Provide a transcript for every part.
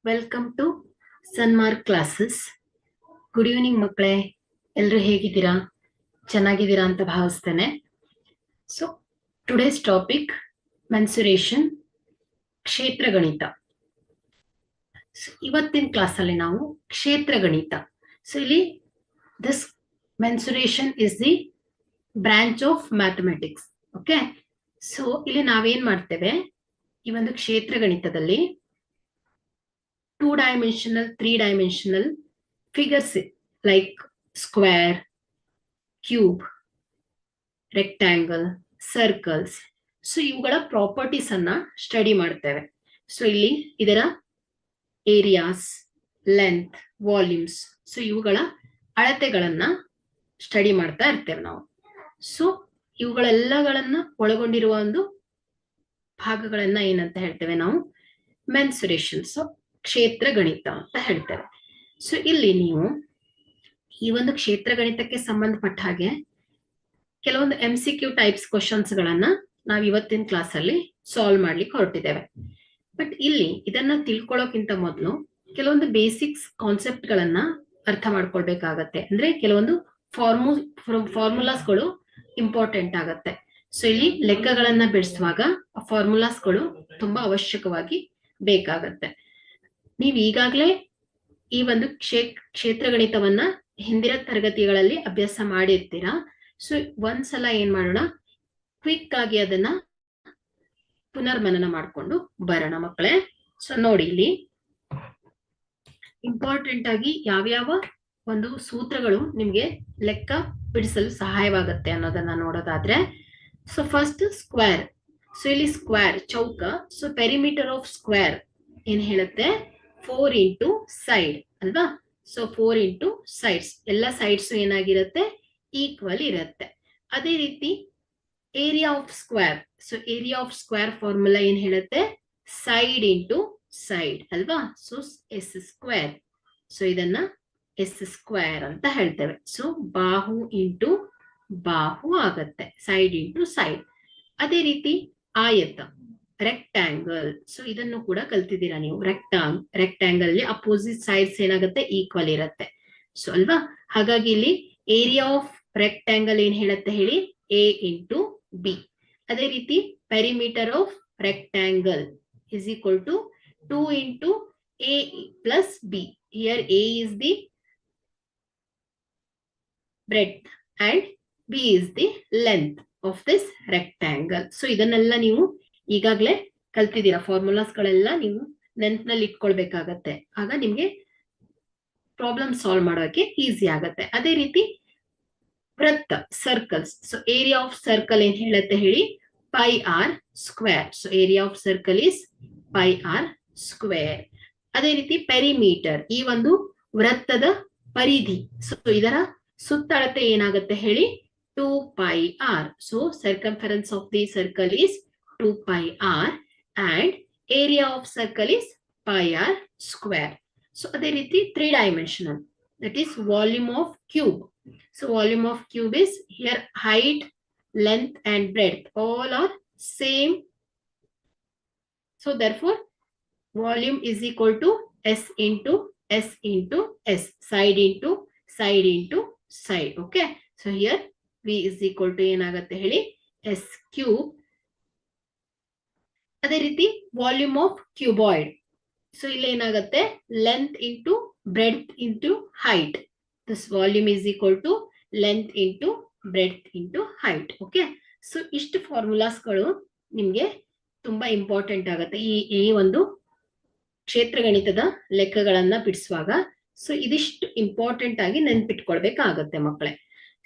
Welcome to Sanmark classes. Good evening ಮಕ್ಕಳೇ, ಎಲ್ಲರೂ ಹೇಗಿದ್ದೀರಾ? ಚೆನ್ನಾಗಿದ್ದೀರಾ ಅಂತ ಭಾವಿಸ್ತೇನೆ. ಸೊ ಟುಡೇಸ್ ಟಾಪಿಕ್ ಮೆನ್ಸುರೇಷನ್, ಕ್ಷೇತ್ರ ಗಣಿತ. ಇವತ್ತಿನ ಕ್ಲಾಸಲ್ಲಿ ನಾವು ಕ್ಷೇತ್ರ ಗಣಿತ. ಸೊ ಇಲ್ಲಿ this mensuration is the branch of mathematics. Okay, so ಇಲ್ಲಿ ನಾವೇನ್ ಮಾಡ್ತೇವೆ, ಈ ಒಂದು ಕ್ಷೇತ್ರ ಗಣಿತದಲ್ಲಿ 2-dimensional, 3-dimensional figures like square, cube, rectangle, circles. So ಇವುಗಳ ಪ್ರಾಪರ್ಟೀಸ್ ಅನ್ನ ಸ್ಟಡಿ ಮಾಡ್ತೇವೆ. ಸೊ ಇಲ್ಲಿ ಇದರ ಏರಿಯಾಸ್, ಲೆಂತ್, ವಾಲ್ಯೂಮ್ಸ್, ಸೊ ಇವುಗಳ ಅಳತೆಗಳನ್ನ ಸ್ಟಡಿ ಮಾಡ್ತಾ ಇರ್ತೇವೆ ನಾವು. ಸೊ ಇವುಗಳೆಲ್ಲಗಳನ್ನ ಒಳಗೊಂಡಿರುವ ಒಂದು ಭಾಗಗಳನ್ನ ಏನಂತ ಹೇಳ್ತೇವೆ ನಾವು? ಮೆನ್ಸುರೇಷನ್. ಸೊ ಕ್ಷೇತ್ರ ಗಣಿತ ಅಂತ ಹೇಳ್ತೇವೆ. ಸೊ ಇಲ್ಲಿ ನೀವು ಈ ಒಂದು ಕ್ಷೇತ್ರ ಗಣಿತಕ್ಕೆ ಸಂಬಂಧಪಟ್ಟ ಹಾಗೆ ಕೆಲವೊಂದು MCQ ಟೈಪ್ಸ್ ಕ್ವಶನ್ಸ್ ಗಳನ್ನ ನಾವು ಇವತ್ತಿನ ಕ್ಲಾಸ್ ಅಲ್ಲಿ ಸಾಲ್ವ್ ಮಾಡ್ಲಿಕ್ಕೆ ಹೊರಟಿದ್ದೇವೆ. ಬಟ್ ಇಲ್ಲಿ ಇದನ್ನ ತಿಳ್ಕೊಳ್ಳೋಕ್ಕಿಂತ ಮೊದಲು ಕೆಲವೊಂದು ಬೇಸಿಕ್ಸ್ ಕಾನ್ಸೆಪ್ಟ್ ಗಳನ್ನ ಅರ್ಥ ಮಾಡ್ಕೊಳ್ಬೇಕಾಗತ್ತೆ. ಅಂದ್ರೆ ಕೆಲವೊಂದು ಫಾರ್ಮುಲಾಸ್ಗಳು ಇಂಪಾರ್ಟೆಂಟ್ ಆಗತ್ತೆ. ಸೊ ಇಲ್ಲಿ ಲೆಕ್ಕಗಳನ್ನ ಬಿಡಿಸುವಾಗ ಫಾರ್ಮುಲಾಸ್ಗಳು ತುಂಬಾ ಅವಶ್ಯಕವಾಗಿ ಬೇಕಾಗತ್ತೆ. ನೀವು ಈಗಾಗಲೇ ಈ ಒಂದು ಕ್ಷೇತ್ರ ಗಣಿತವನ್ನ ಹಿಂದಿನ ತರಗತಿಗಳಲ್ಲಿ ಅಭ್ಯಾಸ ಮಾಡಿರ್ತೀರಾ. ಸೊ ಒಂದ್ಸಲ ಏನ್ ಮಾಡೋಣ, ಕ್ವಿಕ್ ಆಗಿ ಅದನ್ನ ಪುನರ್ಮನನ ಮಾಡ್ಕೊಂಡು ಬರೋಣ ಮಕ್ಕಳೇ. ಸೊ ನೋಡಿ, ಇಲ್ಲಿ ಇಂಪಾರ್ಟೆಂಟ್ ಆಗಿ ಯಾವ್ಯಾವ ಒಂದು ಸೂತ್ರಗಳು ನಿಮ್ಗೆ ಲೆಕ್ಕ ಬಿಡಿಸಲು ಸಹಾಯವಾಗುತ್ತೆ ಅನ್ನೋದನ್ನ ನೋಡೋದಾದ್ರೆ, ಸೊ ಫಸ್ಟ್ ಸ್ಕ್ವೇರ್. ಸೊ ಇಲ್ಲಿ ಸ್ಕ್ವೇರ್ ಚೌಕ. ಸೊ ಪೆರಿಮೀಟರ್ ಆಫ್ ಸ್ಕ್ವೇರ್ ಏನ್ ಹೇಳುತ್ತೆ? 4 ಇಂಟು ಸೈಡ್ ಅಲ್ವಾ? ಸೊ 4 ಇಂಟು ಸೈಡ್ಸ್, ಎಲ್ಲ ಸೈಡ್ಸ್ ಏನಾಗಿರುತ್ತೆ? ಈಕ್ವಲ್ ಇರುತ್ತೆ. ಅದೇ ರೀತಿ area of square. So area of square formula ಏನ್ ಹೇಳುತ್ತೆ? ಸೈಡ್ ಇಂಟು ಸೈಡ್ ಅಲ್ವಾ? So S square. ಸೊ ಇದನ್ನ ಎಸ್ ಸ್ಕ್ವೇರ್ ಅಂತ ಹೇಳ್ತೇವೆ. ಸೊ ಬಾಹು ಇಂಟು ಬಾಹು ಆಗತ್ತೆ, ಸೈಡ್ ಇಂಟು ಸೈಡ್. ಅದೇ ರೀತಿ ಆಯತ, ರೆಕ್ಟ್ಯಾಂಗಲ್. ಸೊ ಇದನ್ನು ಕೂಡ ಕಲ್ತಿದ್ದೀರಾ ನೀವು. ರೆಕ್ಟ್ಯಾಂಗಲ್ ಅಲ್ಲಿ ಅಪೋಸಿಟ್ ಸೈಡ್ಸ್ ಏನಾಗುತ್ತೆ? ಈಕ್ವಲ್ ಇರುತ್ತೆ. ಸೊ ಅಲ್ವಾ? ಹಾಗಾಗಿ ಇಲ್ಲಿ ಏರಿಯಾ ಆಫ್ ರೆಕ್ಟ್ಯಾಂಗಲ್ ಏನ್ ಹೇಳುತ್ತೆ ಹೇಳಿ? A into B. ಅದೇ ರೀತಿ perimeter of rectangle is equal to 2 into A plus B. Here A is the breadth and b is the length of this rectangle. So ಇದನ್ನೆಲ್ಲ ನೀವು ಈಗಾಗಲೇ ಕಲ್ತಿದ್ದೀರಾ. ಫಾರ್ಮುಲಾಸ್ ಗಳೆಲ್ಲ ನೀವು ನೆನಪಿನಲ್ಲಿ ಇಟ್ಕೊಳ್ಬೇಕಾಗತ್ತೆ. ಆಗ ನಿಮ್ಗೆ ಪ್ರಾಬ್ಲಮ್ ಸಾಲ್ವ್ ಮಾಡೋಕೆ ಈಸಿ ಆಗತ್ತೆ. ಅದೇ ರೀತಿ ವೃತ್ತ, circles. So area of circle ಏನ್ ಹೇಳುತ್ತೆ ಹೇಳಿ? Pi R square. So area of circle is pi R square. ಅದೇ ರೀತಿ ಪೆರಿಮೀಟರ್, ಈ ಒಂದು ವೃತ್ತದ ಪರಿಧಿ. ಸೊ ಇದರ ಸುತ್ತಳತೆ ಏನಾಗುತ್ತೆ ಹೇಳಿ? 2 pi r. So circumference of the circle is 2 pi r and area of circle is pi r square. So ಅದೇ ರೀತಿ 3-dimensional, that is volume of cube. So volume of cube is here height, length and breadth all are same. So therefore volume is equal to s into s into s, side into side into side. Okay, so here v is equal to ಏನಾಗುತ್ತೆ ಹೇಳಿ? s cube. ಅದೇ ರೀತಿ volume of cuboid. So ಇಲ್ಲಿ ಏನಾಗುತ್ತೆ? Length into breadth into height. This volume is equal to length into breadth into height. Okay, so ಇಷ್ಟು ಫಾರ್ಮುಲಾಸ್ಗಳು ನಿಮ್ಗೆ ತುಂಬಾ ಇಂಪಾರ್ಟೆಂಟ್ ಆಗುತ್ತೆ ಈ ಒಂದು ಕ್ಷೇತ್ರ ಗಣಿತದ ಲೆಕ್ಕಗಳನ್ನ ಬಿಡಿಸುವಾಗ. ಸೊ ಇದಿಷ್ಟು ಇಂಪಾರ್ಟೆಂಟ್ ಆಗಿ ನೆನ್ಪಿಟ್ಕೊಳ್ಬೇಕಾಗತ್ತೆ ಮಕ್ಕಳೇ.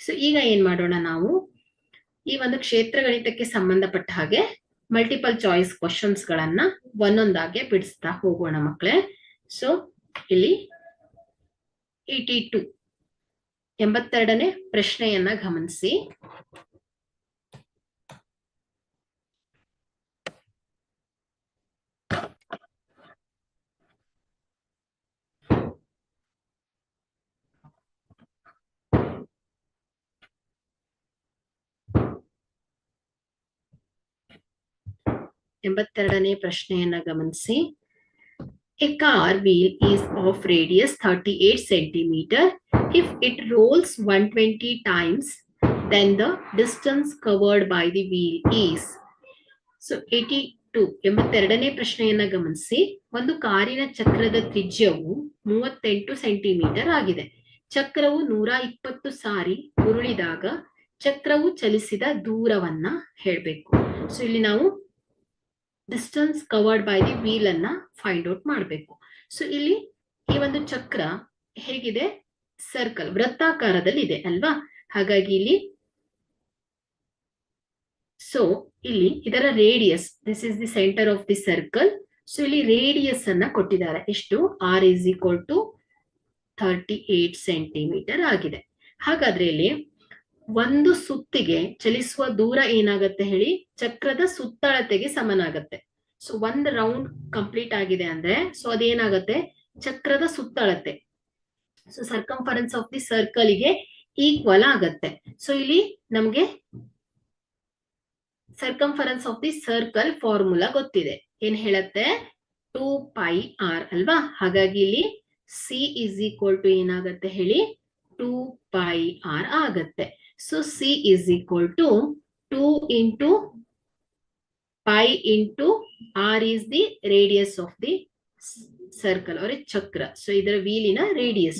ಸೊ ಈಗ ಏನ್ ಮಾಡೋಣ, ನಾವು ಈ ಒಂದು ಕ್ಷೇತ್ರ ಗಣಿತಕ್ಕೆ ಸಂಬಂಧಪಟ್ಟ ಹಾಗೆ ಮಲ್ಟಿಪಲ್ ಚಾಯ್ಸ್ ಕ್ವಶನ್ಸ್ ಗಳನ್ನ ಒಂದೊಂದಾಗೆ ಬಿಡಿಸ್ತಾ ಹೋಗೋಣ ಮಕ್ಕಳೇ. ಸೊ ಇಲ್ಲಿ 82ನೇ ಪ್ರಶ್ನೆಯನ್ನ ಗಮನಿಸಿ. ಎಂಬತ್ತೆರಡನೇ ಪ್ರಶ್ನೆಯನ್ನ ಗಮನಿಸಿ. A car wheel is of radius 38 centimeter. If it rolls 120 times, then the distance covered by the wheel is. So 82 ಎಂಬತ್ತೆರಡನೇ ಪ್ರಶ್ನೆಯನ್ನ ಗಮನಿಸಿ. ಒಂದು ಕಾರಿನ ಚಕ್ರದ ತ್ರಿಜ್ಯವು 38 ಸೆಂಟಿಮೀಟರ್ ಆಗಿದೆ. ಚಕ್ರವು 120 ಸಾರಿ ಉರುಳಿದಾಗ ಚಕ್ರವು ಚಲಿಸಿದ ದೂರವನ್ನ ಹೇಳಬೇಕು. ಸೊ ಇಲ್ಲಿ ನಾವು distance covered by the wheel ಅನ್ನ ಫೈಂಡ್ ಔಟ್ ಮಾಡಬೇಕು. ಸೊ ಇಲ್ಲಿ ಈ ಒಂದು ಚಕ್ರ ಹೇಗಿದೆ, ಸರ್ಕಲ್ ವೃತ್ತಾಕಾರದಲ್ಲಿ ಇದೆ ಅಲ್ವಾ. ಹಾಗಾಗಿ ಇಲ್ಲಿ ಸೊ ಇಲ್ಲಿ ಇದರ radius, this is the centre of the circle. So ಇಲ್ಲಿ ರೇಡಿಯಸ್ ಅನ್ನ ಕೊಟ್ಟಿದ್ದಾರೆ. ಎಷ್ಟು? R is equal to 38 centimetre ಆಗಿದೆ. ಹಾಗಾದ್ರೆ ಇಲ್ಲಿ ಒಂದು ಸುತ್ತಿಗೆ ಚಲಿಸುವ ದೂರ ಏನಾಗತ್ತೆ ಹೇಳಿ? ಚಕ್ರದ ಸುತ್ತಳತೆಗೆ ಸಮನಾಗತ್ತೆ. ಸೊ ಒಂದು ರೌಂಡ್ ಕಂಪ್ಲೀಟ್ ಆಗಿದೆ ಅಂದ್ರೆ ಸೊ ಅದೇನಾಗತ್ತೆ? ಚಕ್ರದ ಸುತ್ತಳತೆ. So circumference of the circle ಗೆ ಈಕ್ವಲ್ ಆಗತ್ತೆ. ಸೊ ಇಲ್ಲಿ ನಮ್ಗೆ circumference of the circle formula ಗೊತ್ತಿದೆ. ಏನ್ ಹೇಳತ್ತೆ? 2πr ಅಲ್ವಾ. ಹಾಗಾಗಿ ಇಲ್ಲಿ ಸಿ ಇಸ್ ಈಕ್ವಲ್ ಟು ಏನಾಗತ್ತೆ ಹೇಳಿ? 2πr ಆಗತ್ತೆ. So C is equal to 2 into pi into r is the radius of the circle or a chakra. So ಇದರ wheelನ radius.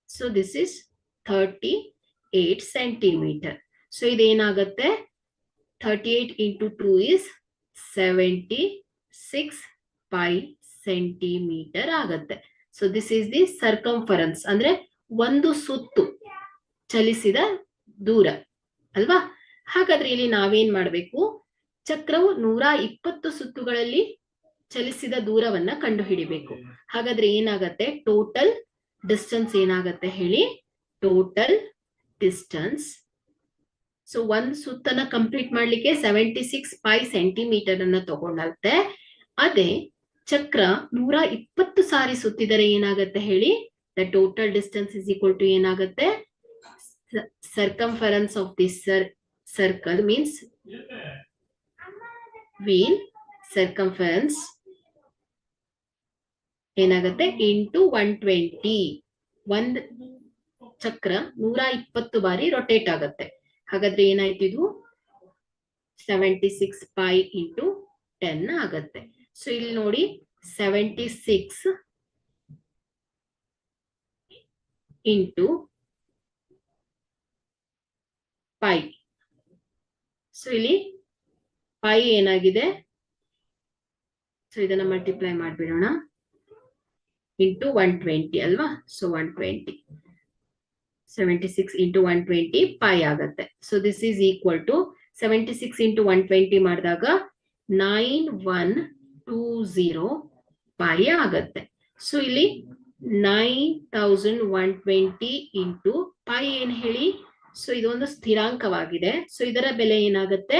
So this is 38 centimeter. So ಇದೇನಾಗತ್ತೆ? 38 into 2 is 76 pi centimeter ಆಗತ್ತೆ. So this is the circumference. ಅಂದ್ರೆ ಒಂದು ಸುತ್ತು ಚಲಿಸಿದ ದೂರ ಅಲ್ವಾ. ಹಾಗಾದ್ರೆ ಇಲ್ಲಿ ನಾವೇನ್ ಮಾಡ್ಬೇಕು? ಚಕ್ರವು 120 ಸುತ್ತುಗಳಲ್ಲಿ ಚಲಿಸಿದ ದೂರವನ್ನ ಕಂಡು ಹಿಡಿಬೇಕು. ಹಾಗಾದ್ರೆ ಏನಾಗತ್ತೆ? ಟೋಟಲ್ ಡಿಸ್ಟೆನ್ಸ್ ಏನಾಗತ್ತೆ ಹೇಳಿ? Total distance. ಸೊ ಒಂದ್ ಸುತ್ತನ್ನ ಕಂಪ್ಲೀಟ್ ಮಾಡ್ಲಿಕ್ಕೆ 76 ಪೈ ಸೆಂಟಿಮೀಟರ್ ಅನ್ನ ತಗೊಂಡತ್ತೆ. ಅದೇ ಚಕ್ರ 120 ಸಾರಿ ಸುತ್ತಿದರೆ ಏನಾಗತ್ತೆ ಹೇಳಿ? The total distance is equal to ಏನಾಗತ್ತೆ? Circumference of this circle means wheel circumference ಏನಾಗತ್ತೆ? ಇಂಟು 120. ಒಂದ್ ಚಕ್ರ 120 ಬಾರಿ ರೊಟೇಟ್ ಆಗತ್ತೆ. ಹಾಗಾದ್ರೆ ಏನಾಯ್ತು? ಇದು 76 ಪೈ ಇಂಟು 10 ಆಗತ್ತೆ. ಸೊ ಇಲ್ಲಿ ನೋಡಿ 76 ಇಂಟು ಪೈ. ಸೊ ಇಲ್ಲಿ ಪೈ ಏನಾಗಿದೆ? ಸೊ ಇದನ್ನ ಮಲ್ಟಿಪ್ಲೈ ಮಾಡ್ಬಿಡೋಣ. ಇಂಟು 120 ಅಲ್ವಾ. ಸೊ 120 76 ಇಂಟು 120 ಪೈ ಆಗತ್ತೆ. So this is equal to 76 into 120 ಮಾಡಿದಾಗ 9120 ಪೈ ಆಗತ್ತೆ. ಸೊ ಇಲ್ಲಿ 9120 ಇಂಟು ಪೈ ಏನ್ ಹೇಳಿ? ಸೊ ಇದೊಂದು ಸ್ಥಿರಾಂಕವಾಗಿದೆ. ಸೊ ಇದರ ಬೆಲೆ ಏನಾಗುತ್ತೆ?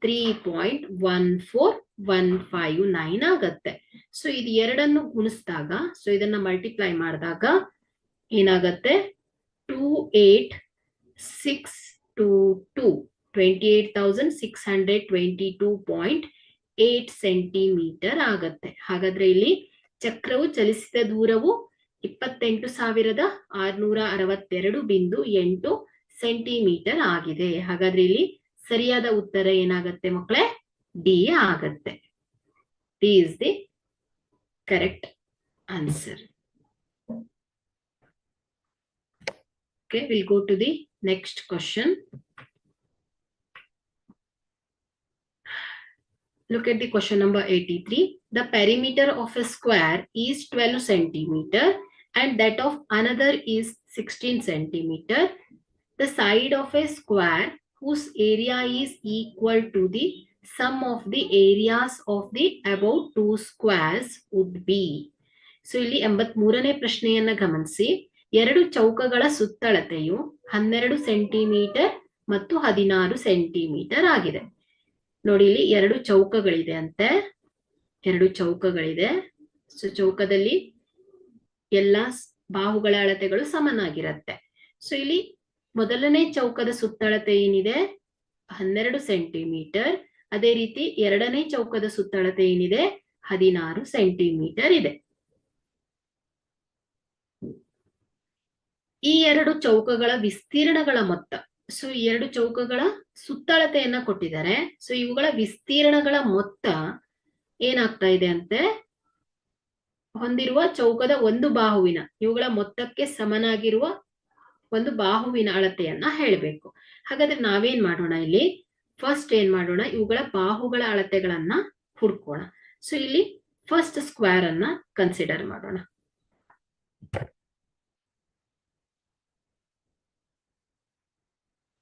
3.14159 ಆಗತ್ತೆ. ಸೊ ಇದು ಎರಡನ್ನು ಗುಣಿಸಿದಾಗ, ಸೊ ಇದನ್ನ ಮಲ್ಟಿಪ್ಲೈ ಮಾಡಿದಾಗ ಏನಾಗತ್ತೆ? 28,622.8 ಸೆಂಟಿಮೀಟರ್ ಆಗತ್ತೆ. ಹಾಗಾದ್ರೆ ಇಲ್ಲಿ ಚಕ್ರವು ಚಲಿಸಿದ ದೂರವು 28,662.8 ಸೆಂಟಿಮೀಟರ್ ಆಗಿದೆ. ಹಾಗಾದ್ರೆ ಇಲ್ಲಿ ಸರಿಯಾದ ಉತ್ತರ ಏನಾಗತ್ತೆ ಮಕ್ಕಳೇ? ಡಿ ಆಗತ್ತೆ. D is the correct answer. Okay, we'll go to the next question. Look at the question number 83. The perimeter of a square is 12 centimeter and that of another is 16 centimeter. The side of a square whose area is equal to the sum of the areas of the above two squares would be. So ಇಲ್ಲಿ 83ನೇ ಪ್ರಶ್ನೆಯನ್ನ ಗಮನಿಸಿ. ಎರಡು ಚೌಕಗಳ ಸುತ್ತಳತೆಯು 12 centimetre ಮತ್ತು 16 centimetre ಆಗಿದೆ. ನೋಡಿ ಇಲ್ಲಿ ಎರಡು ಚೌಕಗಳಿದೆ ಅಂತೆ. ಎರಡು ಚೌಕಗಳಿದೆ. ಸೊ ಚೌಕದಲ್ಲಿ ಎಲ್ಲ ಬಾಹುಗಳ ಅಳತೆಗಳು ಸಮನಾಗಿರುತ್ತೆ. ಸೊ ಇಲ್ಲಿ ಮೊದಲನೇ ಚೌಕದ ಸುತ್ತಳತೆ ಏನಿದೆ? 12 ಸೆಂಟಿಮೀಟರ್. ಅದೇ ರೀತಿ ಎರಡನೇ ಚೌಕದ ಸುತ್ತಳತೆ ಏನಿದೆ? 16 ಸೆಂಟಿಮೀಟರ್ ಇದೆ. ಈ ಎರಡು ಚೌಕಗಳ ವಿಸ್ತೀರ್ಣಗಳ ಮೊತ್ತ, ಸೊ ಈ ಎರಡು ಚೌಕಗಳ ಸುತ್ತಳತೆಯನ್ನ ಕೊಟ್ಟಿದ್ದಾರೆ. ಸೊ ಇವುಗಳ ವಿಸ್ತೀರ್ಣಗಳ ಮೊತ್ತ ಏನಾಗ್ತಾ ಇದೆ ಅಂತೆ, ಹೊಂದಿರುವ ಚೌಕದ ಒಂದು ಬಾಹುವಿನ, ಇವುಗಳ ಮೊತ್ತಕ್ಕೆ ಸಮನಾಗಿರುವ ಒಂದು ಬಾಹುವಿನ ಅಳತೆಯನ್ನ ಹೇಳಬೇಕು. ಹಾಗಾದ್ರೆ ನಾವೇನ್ ಮಾಡೋಣ, ಇಲ್ಲಿ ಫಸ್ಟ್ ಏನ್ ಮಾಡೋಣ, ಇವುಗಳ ಬಾಹುಗಳ ಅಳತೆಗಳನ್ನ ಹುಡ್ಕೋಣ. ಸೊ ಇಲ್ಲಿ ಫಸ್ಟ್ ಸ್ಕ್ವೇರ್ ಅನ್ನ ಕನ್ಸಿಡರ್ ಮಾಡೋಣ.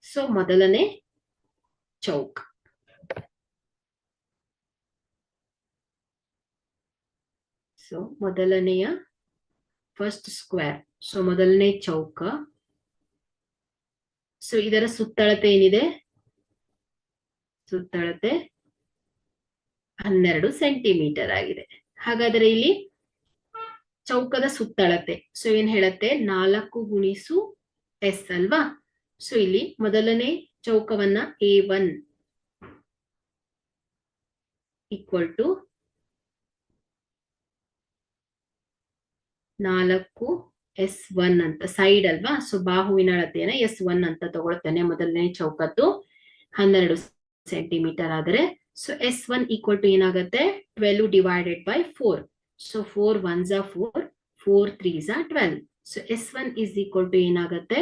ಸೊ ಮೊದಲನೇ ಚೌಕ, ಸೊ ಮೊದಲನೆಯ ಫಸ್ಟ್ ಸ್ಕ್ವೇರ್, ಸೊ ಮೊದಲನೇ ಚೌಕ. ಸೊ ಇದರ ಸುತ್ತಳತೆ ಏನಿದೆ, ಸುತ್ತಳತೆ 12 ಸೆಂಟಿಮೀಟರ್ ಆಗಿದೆ. ಹಾಗಾದ್ರೆ ಇಲ್ಲಿ ಚೌಕದ ಸುತ್ತಳತೆ ಸೊ ಏನ್ ಹೇಳತ್ತೆ, 4 × S ಅಲ್ವಾ. ಸೊ ಇಲ್ಲಿ ಮೊದಲನೇ ಚೌಕವನ್ನ A1 = 4S1 ಅಂತ ಸೈಡ್ ಅಲ್ವಾ. ಸೊ ಬಾಹುವಿನ ಅಳತೆಯನ್ನ S1 ಅಂತ ತಗೊಳ್ತೇನೆ. ಮೊದಲನೇ ಚೌಕದ್ದು 12 ಸೆಂಟಿಮೀಟರ್ ಆದರೆ, ಸೊ S1 = ಏನಾಗುತ್ತೆ, 12 / 4. So 4 1s are 4, 4 3s are 12. So S1 = ಏನಾಗುತ್ತೆ,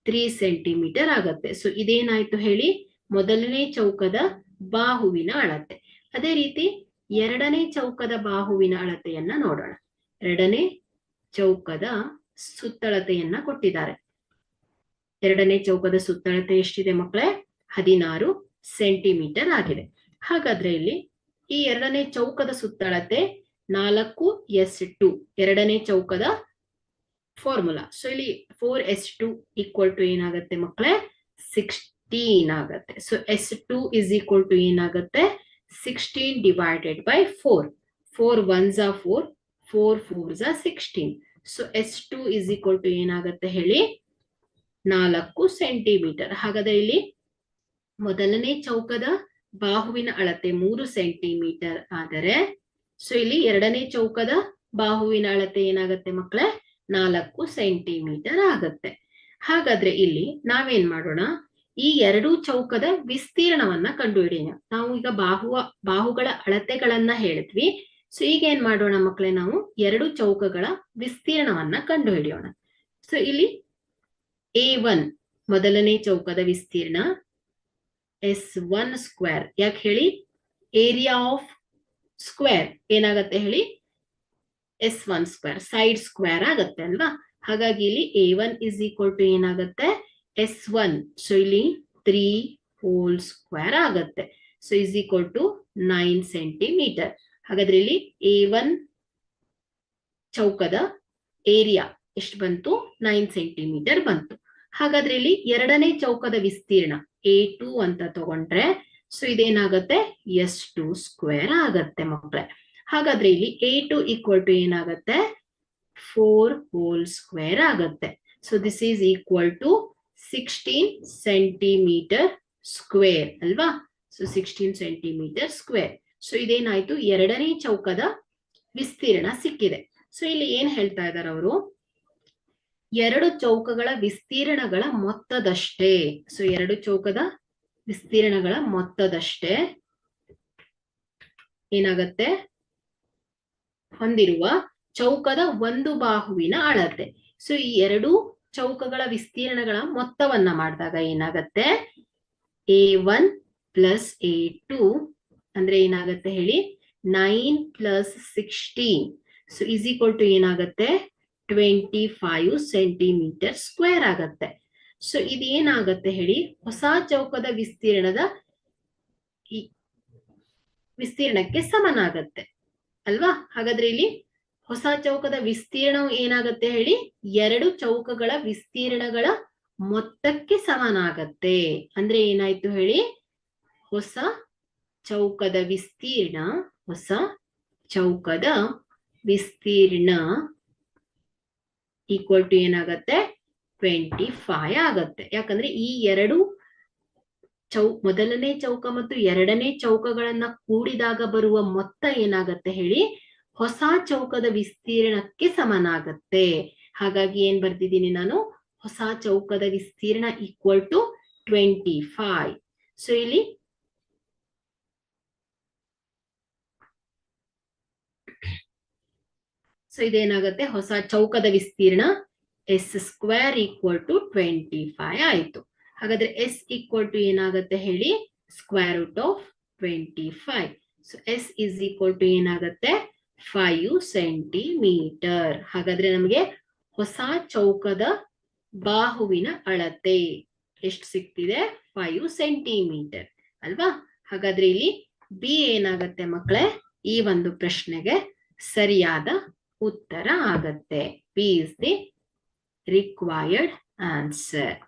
3 ಸೆಂಟಿಮೀಟರ್ ಆಗತ್ತೆ. ಸೊ ಇದೇನಾಯ್ತು ಹೇಳಿ, ಮೊದಲನೇ ಚೌಕದ ಬಾಹುವಿನ ಅಳತೆ. ಅದೇ ರೀತಿ ಎರಡನೇ ಚೌಕದ ಬಾಹುವಿನ ಅಳತೆಯನ್ನ ನೋಡೋಣ. ಎರಡನೇ ಚೌಕದ ಸುತ್ತಳತೆಯನ್ನ ಕೊಟ್ಟಿದ್ದಾರೆ. ಎರಡನೇ ಚೌಕದ ಸುತ್ತಳತೆ ಎಷ್ಟಿದೆ ಮಕ್ಕಳೇ, 16 ಸೆಂಟಿಮೀಟರ್ ಆಗಿದೆ. ಹಾಗಾದ್ರೆ ಇಲ್ಲಿ ಈ ಎರಡನೇ ಚೌಕದ ಸುತ್ತಳತೆ 4S2, ಎರಡನೇ ಚೌಕದ ಫಾರ್ಮುಲಾ. ಸೊ ಇಲ್ಲಿ 4S2 = ಏನಾಗುತ್ತೆ ಮಕ್ಕಳೇ, 16 ಆಗತ್ತೆ. ಸೊ S2 = ಏನಾಗುತ್ತೆ, 16 / 4. 4 1s are 4, 4 4s are 16. So S2 = ಏನಾಗುತ್ತೆ ಹೇಳಿ, 4 ಸೆಂಟಿಮೀಟರ್. ಹಾಗಾದ್ರೆ ಇಲ್ಲಿ ಮೊದಲನೇ ಚೌಕದ ಬಾಹುವಿನ ಅಳತೆ 3 ಸೆಂಟಿಮೀಟರ್ ಆದರೆ, ಸೊ ಇಲ್ಲಿ ಎರಡನೇ ಚೌಕದ ಬಾಹುವಿನ ಅಳತೆ ಏನಾಗುತ್ತೆ ಮಕ್ಕಳೇ, 4 ಸೆಂಟಿಮೀಟರ್ ಆಗತ್ತೆ. ಹಾಗಾದ್ರೆ ಇಲ್ಲಿ ನಾವೇನ್ ಮಾಡೋಣ, ಈ ಎರಡು ಚೌಕದ ವಿಸ್ತೀರ್ಣವನ್ನ ಕಂಡುಹಿಡಿಯೋಣ. ನಾವು ಈಗ ಬಾಹುಗಳ ಅಳತೆಗಳನ್ನ ಹೇಳಿದ್ವಿ. ಸೊ ಈಗ ಏನ್ ಮಾಡೋಣ ಮಕ್ಕಳೇ, ನಾವು ಎರಡು ಚೌಕಗಳ ವಿಸ್ತೀರ್ಣವನ್ನ ಕಂಡುಹಿಡಿಯೋಣ. ಸೊ ಇಲ್ಲಿ A1 ಮೊದಲನೇ ಚೌಕದ ವಿಸ್ತೀರ್ಣ S1². ಯಾಕೆ ಹೇಳಿ, ಏರಿಯಾ ಆಫ್ ಸ್ಕ್ವೇರ್ ಏನಾಗತ್ತೆ ಹೇಳಿ, S1², ಸೈಡ್ ಸ್ಕ್ವೇರ್ ಆಗತ್ತೆ ಅಲ್ವಾ. ಹಾಗಾಗಿ ಇಲ್ಲಿ A1 = ಏನಾಗತ್ತೆ, S1. ಸೊ ಇಲ್ಲಿ 3² ಆಗತ್ತೆ. So = 9 centimetre. ಹಾಗಾದ್ರೆ ಇಲ್ಲಿ A1 ಚೌಕದ ಏರಿಯಾ ಎಷ್ಟು ಬಂತು, 9 ಸೆಂಟಿಮೀಟರ್ ಬಂತು. ಹಾಗಾದ್ರೆ ಇಲ್ಲಿ ಎರಡನೇ ಚೌಕದ ವಿಸ್ತೀರ್ಣ A2 ಅಂತ ತಗೊಂಡ್ರೆ, ಸೊ ಇದೇನಾಗತ್ತೆ, S2² ಆಗತ್ತೆ ಮಕ್ಕಳೇ. ಹಾಗಾದ್ರೆ ಇಲ್ಲಿ A2 = ಏನಾಗತ್ತೆ, 4² ಆಗತ್ತೆ. So this is = 16 centimetre square ಅಲ್ವಾ. So 16 centimetre square. ಸೊ ಇದೇನಾಯ್ತು, ಎರಡನೇ ಚೌಕದ ವಿಸ್ತೀರ್ಣ ಸಿಕ್ಕಿದೆ. ಸೊ ಇಲ್ಲಿ ಏನ್ ಹೇಳ್ತಾ ಇದ್ದಾರೆ ಅವರು, ಎರಡು ಚೌಕಗಳ ವಿಸ್ತೀರ್ಣಗಳ ಮೊತ್ತದಷ್ಟೇ. ಸೊ ಎರಡು ಚೌಕದ ವಿಸ್ತೀರ್ಣಗಳ ಮೊತ್ತದಷ್ಟೇ ಏನಾಗತ್ತೆ, ಹೊಂದಿರುವ ಚೌಕದ ಒಂದು ಬಾಹುವಿನ ಅಳತೆ. ಸೊ ಈ ಎರಡು ಚೌಕಗಳ ವಿಸ್ತೀರ್ಣಗಳ ಮೊತ್ತವನ್ನ ಮಾಡಿದಾಗ ಏನಾಗತ್ತೆ, A1 + A2 ಅಂದ್ರೆ ಏನಾಗತ್ತೆ ಹೇಳಿ, 9 + 16. ಸೊ = ಏನಾಗತ್ತೆ, 25 ಸೆಂಟಿಮೀಟರ್ ಸ್ಕ್ವೇರ್ ಆಗತ್ತೆ. ಸೊ ಇದೇನಾಗತ್ತೆ ಹೇಳಿ, ಹೊಸ ಚೌಕದ ವಿಸ್ತೀರ್ಣಕ್ಕೆ ಸಮನಾಗತ್ತೆ ಅಲ್ವಾ. ಹಾಗಾದ್ರೆ ಇಲ್ಲಿ ಹೊಸ ಚೌಕದ ವಿಸ್ತೀರ್ಣವು ಏನಾಗತ್ತೆ ಹೇಳಿ, ಎರಡು ಚೌಕಗಳ ವಿಸ್ತೀರ್ಣಗಳ ಮೊತ್ತಕ್ಕೆ ಸಮನಾಗತ್ತೆ. ಅಂದ್ರೆ ಏನಾಯ್ತು ಹೇಳಿ, ಹೊಸ ಚೌಕದ ವಿಸ್ತೀರ್ಣ = ಏನಾಗತ್ತೆ, 25 ಆಗತ್ತೆ. ಯಾಕಂದ್ರೆ ಈ ಎರಡು ಮೊದಲನೇ ಚೌಕ ಮತ್ತು ಎರಡನೇ ಚೌಕಗಳನ್ನ ಕೂಡಿದಾಗ ಬರುವ ಮೊತ್ತ ಏನಾಗತ್ತೆ ಹೇಳಿ, ಹೊಸ ಚೌಕದ ವಿಸ್ತೀರ್ಣಕ್ಕೆ ಸಮನಾಗತ್ತೆ. ಹಾಗಾಗಿ ಏನ್ ಬರ್ತಿದ್ದೀನಿ ನಾನು, ಹೊಸ ಚೌಕದ ವಿಸ್ತೀರ್ಣ ಈಕ್ವಲ್ ಟು 25. ಸೊ ಇಲ್ಲಿ ಇದೇನಾಗತ್ತೆ, ಹೊಸ ಚೌಕದ ವಿಸ್ತೀರ್ಣ s² ಈಕ್ವಲ್ ಟು 25 ಆಯ್ತು. ಹಾಗಾದ್ರೆ s ಈಕ್ವಲ್ ಟು ಏನಾಗತ್ತೆ ಹೇಳಿ, √25. So s is equal to ಏನಾಗತ್ತೆ, 5 ಸೆಂಟಿಮೀಟರ್. ಹಾಗಾದ್ರೆ ನಮಗೆ ಹೊಸ ಚೌಕದ ಬಾಹುವಿನ ಅಳತೆ ಎಷ್ಟು ಸಿಗ್ತಿದೆ, 5 ಸೆಂಟಿಮೀಟರ್ ಅಲ್ವಾ. ಹಾಗಾದ್ರೆ ಇಲ್ಲಿ ಬಿ ಏನಾಗತ್ತೆ ಮಕ್ಕಳೇ, ಈ ಒಂದು ಪ್ರಶ್ನೆಗೆ ಸರಿಯಾದ ಉತ್ತರ ಆಗತ್ತೆ. B is the required answer.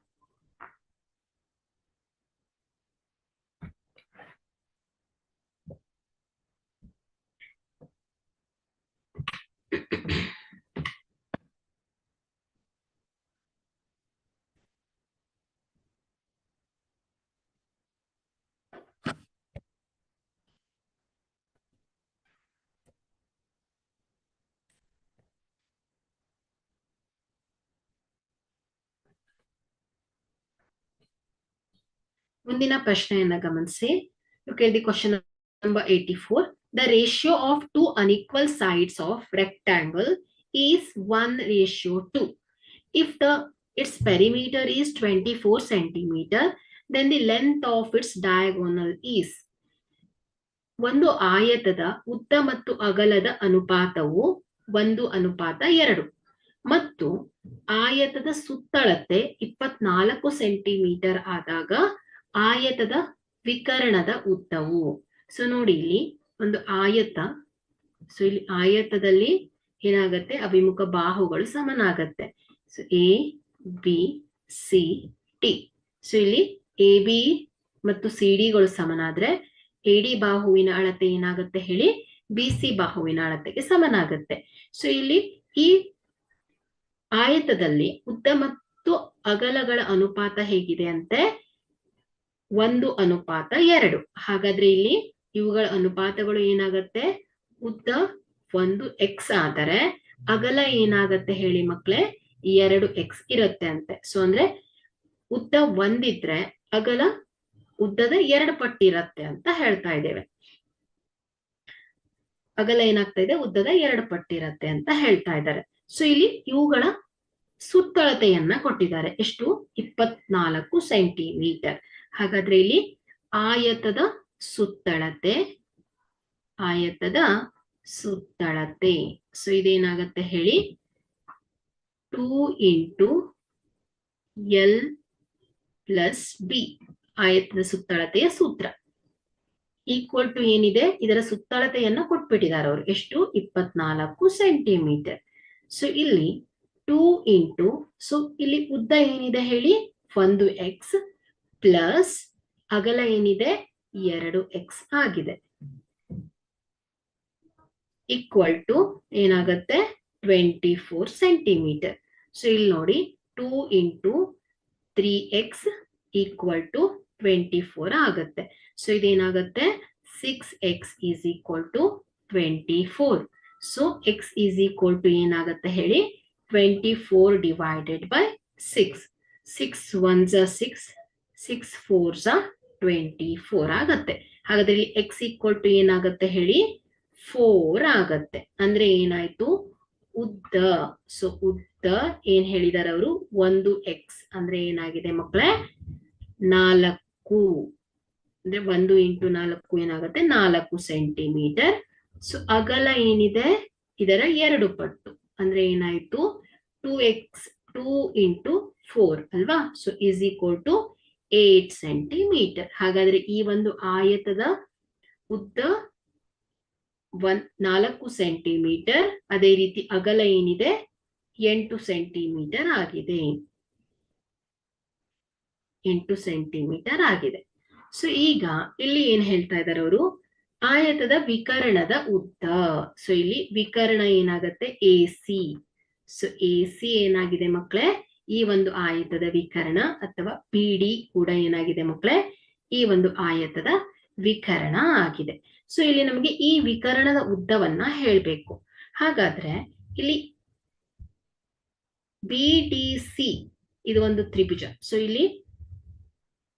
ಮುಂದಿನ ಪ್ರಶ್ನೆಯನ್ನ ಗಮನಿಸಿ. Okay, the question number 84. The ratio of two unequal sides of rectangle is 1:2. If its perimeter is 24 centimeter, then the length of its diagonal is. ಒಂದು ಆಯತದ ಉದ್ದ ಮತ್ತು ಅಗಲದ ಅನುಪಾತವು 1:2 ಮತ್ತು ಆಯತದ ಸುತ್ತಳತೆ 24 ಸೆಂಟಿಮೀಟರ್ ಆದಾಗ ಆಯತದ ವಿಕರ್ಣದ ಉದ್ದವು. ಸೊ ನೋಡಿ, ಇಲ್ಲಿ ಒಂದು ಆಯತ. ಸೊ ಇಲ್ಲಿ ಆಯತದಲ್ಲಿ ಏನಾಗತ್ತೆ, ಅಭಿಮುಖ ಬಾಹುಗಳು ಸಮನಾಗತ್ತೆ. So A B C T. So ಇಲ್ಲಿ ಎ ಬಿ ಮತ್ತು ಸಿ ಡಿಗಳು ಸಮನಾದ್ರೆ ಎ ಡಿ ಬಾಹುವಿನ ಅಳತೆ ಏನಾಗುತ್ತೆ ಹೇಳಿ, ಬಿ ಸಿ ಬಾಹುವಿನ ಅಳತೆಗೆ ಸಮನಾಗತ್ತೆ. ಸೊ ಇಲ್ಲಿ ಈ ಆಯತದಲ್ಲಿ ಉದ್ದ ಮತ್ತು ಅಗಲಗಳ ಅನುಪಾತ ಹೇಗಿದೆ ಅಂತೆ, 1:2. ಹಾಗಾದ್ರೆ ಇಲ್ಲಿ ಇವುಗಳ ಅನುಪಾತಗಳು ಏನಾಗತ್ತೆ, ಉದ್ದ 1x ಆದರೆ ಅಗಲ ಏನಾಗತ್ತೆ ಹೇಳಿ ಮಕ್ಳೇ, 2x ಇರುತ್ತೆ ಅಂತೆ. ಸೊ ಅಂದ್ರೆ ಉದ್ದ 1 ಇದ್ರೆ ಅಗಲ ಉದ್ದದ 2 ಪಟ್ಟು ಇರತ್ತೆ ಅಂತ ಹೇಳ್ತಾ ಇದ್ದೇವೆ. ಅಗಲ ಏನಾಗ್ತಾ ಇದೆ, ಉದ್ದದ 2 ಪಟ್ಟು ಇರತ್ತೆ ಅಂತ ಹೇಳ್ತಾ ಇದ್ದಾರೆ. ಸೊ ಇಲ್ಲಿ ಇವುಗಳ ಸುತ್ತಳತೆಯನ್ನ ಕೊಟ್ಟಿದ್ದಾರೆ. ಎಷ್ಟು, 24 ಸೆಂಟಿಮೀಟರ್. ಹಾಗಾದ್ರೆ ಇಲ್ಲಿ ಆಯತದ ಸುತ್ತಳತೆ ಸೊ ಇದೇನಾಗತ್ತೆ ಹೇಳಿ, 2 × L + B. ಆಯತದ ಸುತ್ತಳತೆಯ ಸೂತ್ರ ಈಕ್ವಲ್ ಟು ಏನಿದೆ, ಇದರ ಸುತ್ತಳತೆಯನ್ನ ಕೊಟ್ಬಿಟ್ಟಿದ್ದಾರೆ ಅವರು. ಎಷ್ಟು, 24 ಸೆಂಟಿಮೀಟರ್. ಸೊ ಇಲ್ಲಿ 2 ಸೊ ಇಲ್ಲಿ ಉದ್ದ ಏನಿದೆ ಹೇಳಿ, 1x ಪ್ಲಸ್ ಅಗಲ ಏನಿದೆ 2x ಆಗಿದೆ. ಈಕ್ವಲ್ ಟು ಏನಾಗತ್ತೆ, 24 ಸೆಂಟಿಮೀಟರ್. ಸೊ ಇಲ್ಲಿ ನೋಡಿ, 2 × 3x ಈಕ್ವಲ್ ಟು 24 ಆಗತ್ತೆ. ಸೊ ಇದೇನಾಗತ್ತೆ, 6x is equal to 24. So x is equal to ಏನಾಗತ್ತೆ ಹೇಳಿ, 24 ಡಿವೈಡೆಡ್ ಬೈ 6. 6 1s 6, 6 4s 24 ಆಗತ್ತೆ. ಹಾಗಾದ್ರೆ ಇಲ್ಲಿ x ಈಕ್ವಲ್ ಟು ಏನಾಗತ್ತೆ ಹೇಳಿ, 4 ಆಗತ್ತೆ. ಅಂದ್ರೆ ಏನಾಯ್ತು, ಉದ್ದ. ಸೊ ಉದ್ದ ಏನ್ ಹೇಳಿದಾರೆ ಅವರು, 1x ಅಂದ್ರೆ ಏನಾಗಿದೆ ಮಕ್ಕಳೇ, 4. ಅಂದ್ರೆ 1 × 4 ಏನಾಗುತ್ತೆ, 4 ಸೆಂಟಿಮೀಟರ್. ಸೊ ಅಗಲ ಏನಿದೆ ಇದರ 2 ಪಟ್ಟು ಅಂದ್ರೆ ಏನಾಯ್ತು, 2x 2 × 4 ಅಲ್ವಾ. So is equal to 8 centimetre. ಹಾಗಾದ್ರೆ ಈ ಒಂದು ಆಯತದ ಉದ್ದ 4 ಸೆಂಟಿಮೀಟರ್, ಅದೇ ರೀತಿ ಅಗಲ ಏನಿದೆ 8 ಸೆಂಟಿಮೀಟರ್ ಆಗಿದೆ. 8 ಸೆಂಟಿಮೀಟರ್ ಆಗಿದೆ. ಸೊ ಈಗ ಇಲ್ಲಿ ಏನ್ ಹೇಳ್ತಾ ಇದ್ದಾರೆ ಅವರು, ಆಯತದ ವಿಕರ್ಣದ ಉದ್ದ. ಸೊ ಇಲ್ಲಿ ವಿಕರ್ಣ ಏನಾಗತ್ತೆ, AC. ಸೊ AC ಏನಾಗಿದೆ ಮಕ್ಕಳೇ, ಈ ಒಂದು ಆಯತದ ವಿಕರ್ಣ ಅಥವಾ PD ಕೂಡ ಏನಾಗಿದೆ ಮಕ್ಕಳೇ, ಈ ಒಂದು ಆಯತದ ವಿಕರ್ಣ ಆಗಿದೆ. ಸೊ ಇಲ್ಲಿ ನಮಗೆ ಈ ವಿಕರ್ಣದ ಉದ್ದವನ್ನ ಹೇಳ್ಬೇಕು. ಹಾಗಾದ್ರೆ ಇಲ್ಲಿ BDC ಇದು ಒಂದು ತ್ರಿಭುಜ. ಸೊ ಇಲ್ಲಿ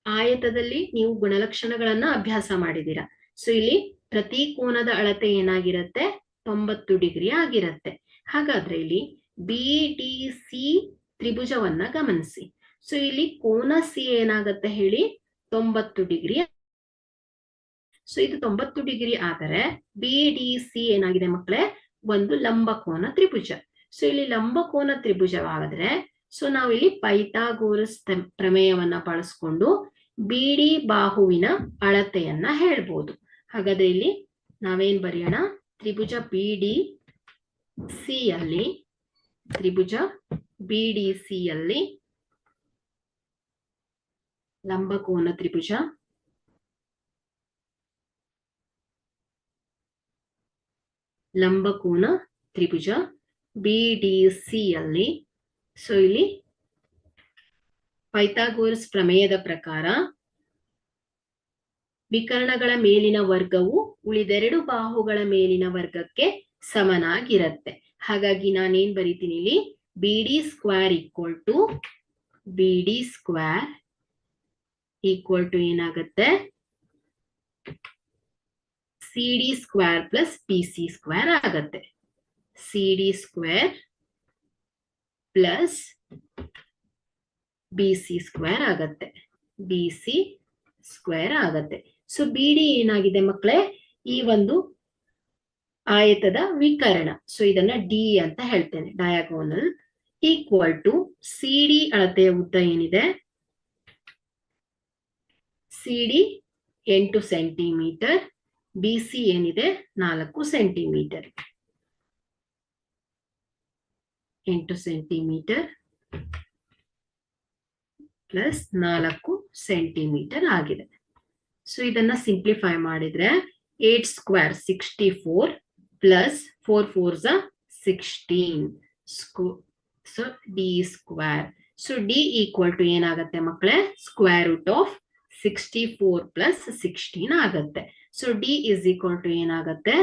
ಆಯತದಲ್ಲಿ ನೀವು ಗುಣಲಕ್ಷಣಗಳನ್ನ ಅಭ್ಯಾಸ ಮಾಡಿದೀರಾ. ಸೊ ಇಲ್ಲಿ ಪ್ರತಿ ಕೋನದ ಅಳತೆ ಏನಾಗಿರುತ್ತೆ, 90 ಡಿಗ್ರಿ ಆಗಿರುತ್ತೆ. ಹಾಗಾದ್ರೆ ಇಲ್ಲಿ BDC ತ್ರಿಭುಜವನ್ನ ಗಮನಿಸಿ. ಸೊ ಇಲ್ಲಿ ಕೋನ ಸಿ ಏನಾಗತ್ತೆ ಹೇಳಿ, 90 ಡಿಗ್ರಿ. ಸೊ ಇದು 90 ಡಿಗ್ರಿ ಆದರೆ BDC ಏನಾಗಿದೆ ಮಕ್ಕಳೇ, ಒಂದು ಲಂಬಕೋನ ತ್ರಿಭುಜ. ಸೊ ಇಲ್ಲಿ ಲಂಬಕೋನ ತ್ರಿಭುಜವಾದ್ರೆ ಸೊ ನಾವಿಲ್ಲಿ ಪೈಥಾಗೋರಸ್ ಪ್ರಮೇಯವನ್ನ ಬಳಸ್ಕೊಂಡು BD ಬಾಹುವಿನ ಅಳತೆಯನ್ನ ಹೇಳ್ಬೋದು. ಹಾಗಾದ್ರೆ ಇಲ್ಲಿ ನಾವೇನ್ ಬರೆಯೋಣ, ತ್ರಿಭುಜ BDC ಯಲ್ಲಿ ಲಂಬಕೋನ ತ್ರಿಭುಜ BDC ಯಲ್ಲಿ ಸೊ ಇಲ್ಲಿ ಪೈಥಾಗೋರಸ್ ಪ್ರಮೇಯದ ಪ್ರಕಾರ ವಿಕರ್ಣಗಳ ಮೇಲಿನ ವರ್ಗವು ಉಳಿದೆರಡು ಬಾಹುಗಳ ಮೇಲಿನ ವರ್ಗಕ್ಕೆ ಸಮನಾಗಿರುತ್ತೆ. ಹಾಗಾಗಿ ನಾನೇನ್ ಬರೀತೀನಿ ಇಲ್ಲಿ, BD ಸ್ಕ್ವೇರ್ ಈಕ್ವಲ್ ಟು ಏನಾಗುತ್ತೆ, CD square plus BC square ಆಗತ್ತೆ. CD square plus BC square ಆಗತ್ತೆ. BC ಸ್ಕ್ವೇರ್ ಆಗತ್ತೆ. ಸೊ BD ಏನಾಗಿದೆ ಮಕ್ಕಳೇ, ಈ ಒಂದು ಆಯತದ ವಿಕರ್ಣ. ಸೊ ಇದನ್ನ D ಅಂತ ಹೇಳ್ತೇನೆ, ಡಯಾಗೋನಲ್, ಈಕ್ವಲ್ ಟು CD ಅಳತೆಯ ಉದ್ದ ಏನಿದೆ, CD 8 ಸೆಂಟಿಮೀಟರ್, BC ಏನಿದೆ 4 ಸೆಂಟಿಮೀಟರ್. 8 ಸೆಂಟಿಮೀಟರ್ ಪ್ಲಸ್ 4 ಸೆಂಟಿಮೀಟರ್ ಆಗಿದೆ. ಸೊ ಇದನ್ನ ಸಿಂಪ್ಲಿಫೈ ಮಾಡಿದ್ರೆ 8 square 64 plus 4 4 16 so D square. So D equal to ಏನಾಗತ್ತೆ ಮಕ್ಕಳೇ, ಸ್ಕ್ವೇರ್ ರೂಟ್ ಆಫ್ 64 ಪ್ಲಸ್ 16 ಆಗತ್ತೆ. So D is equal to ಏನಾಗತ್ತೆ,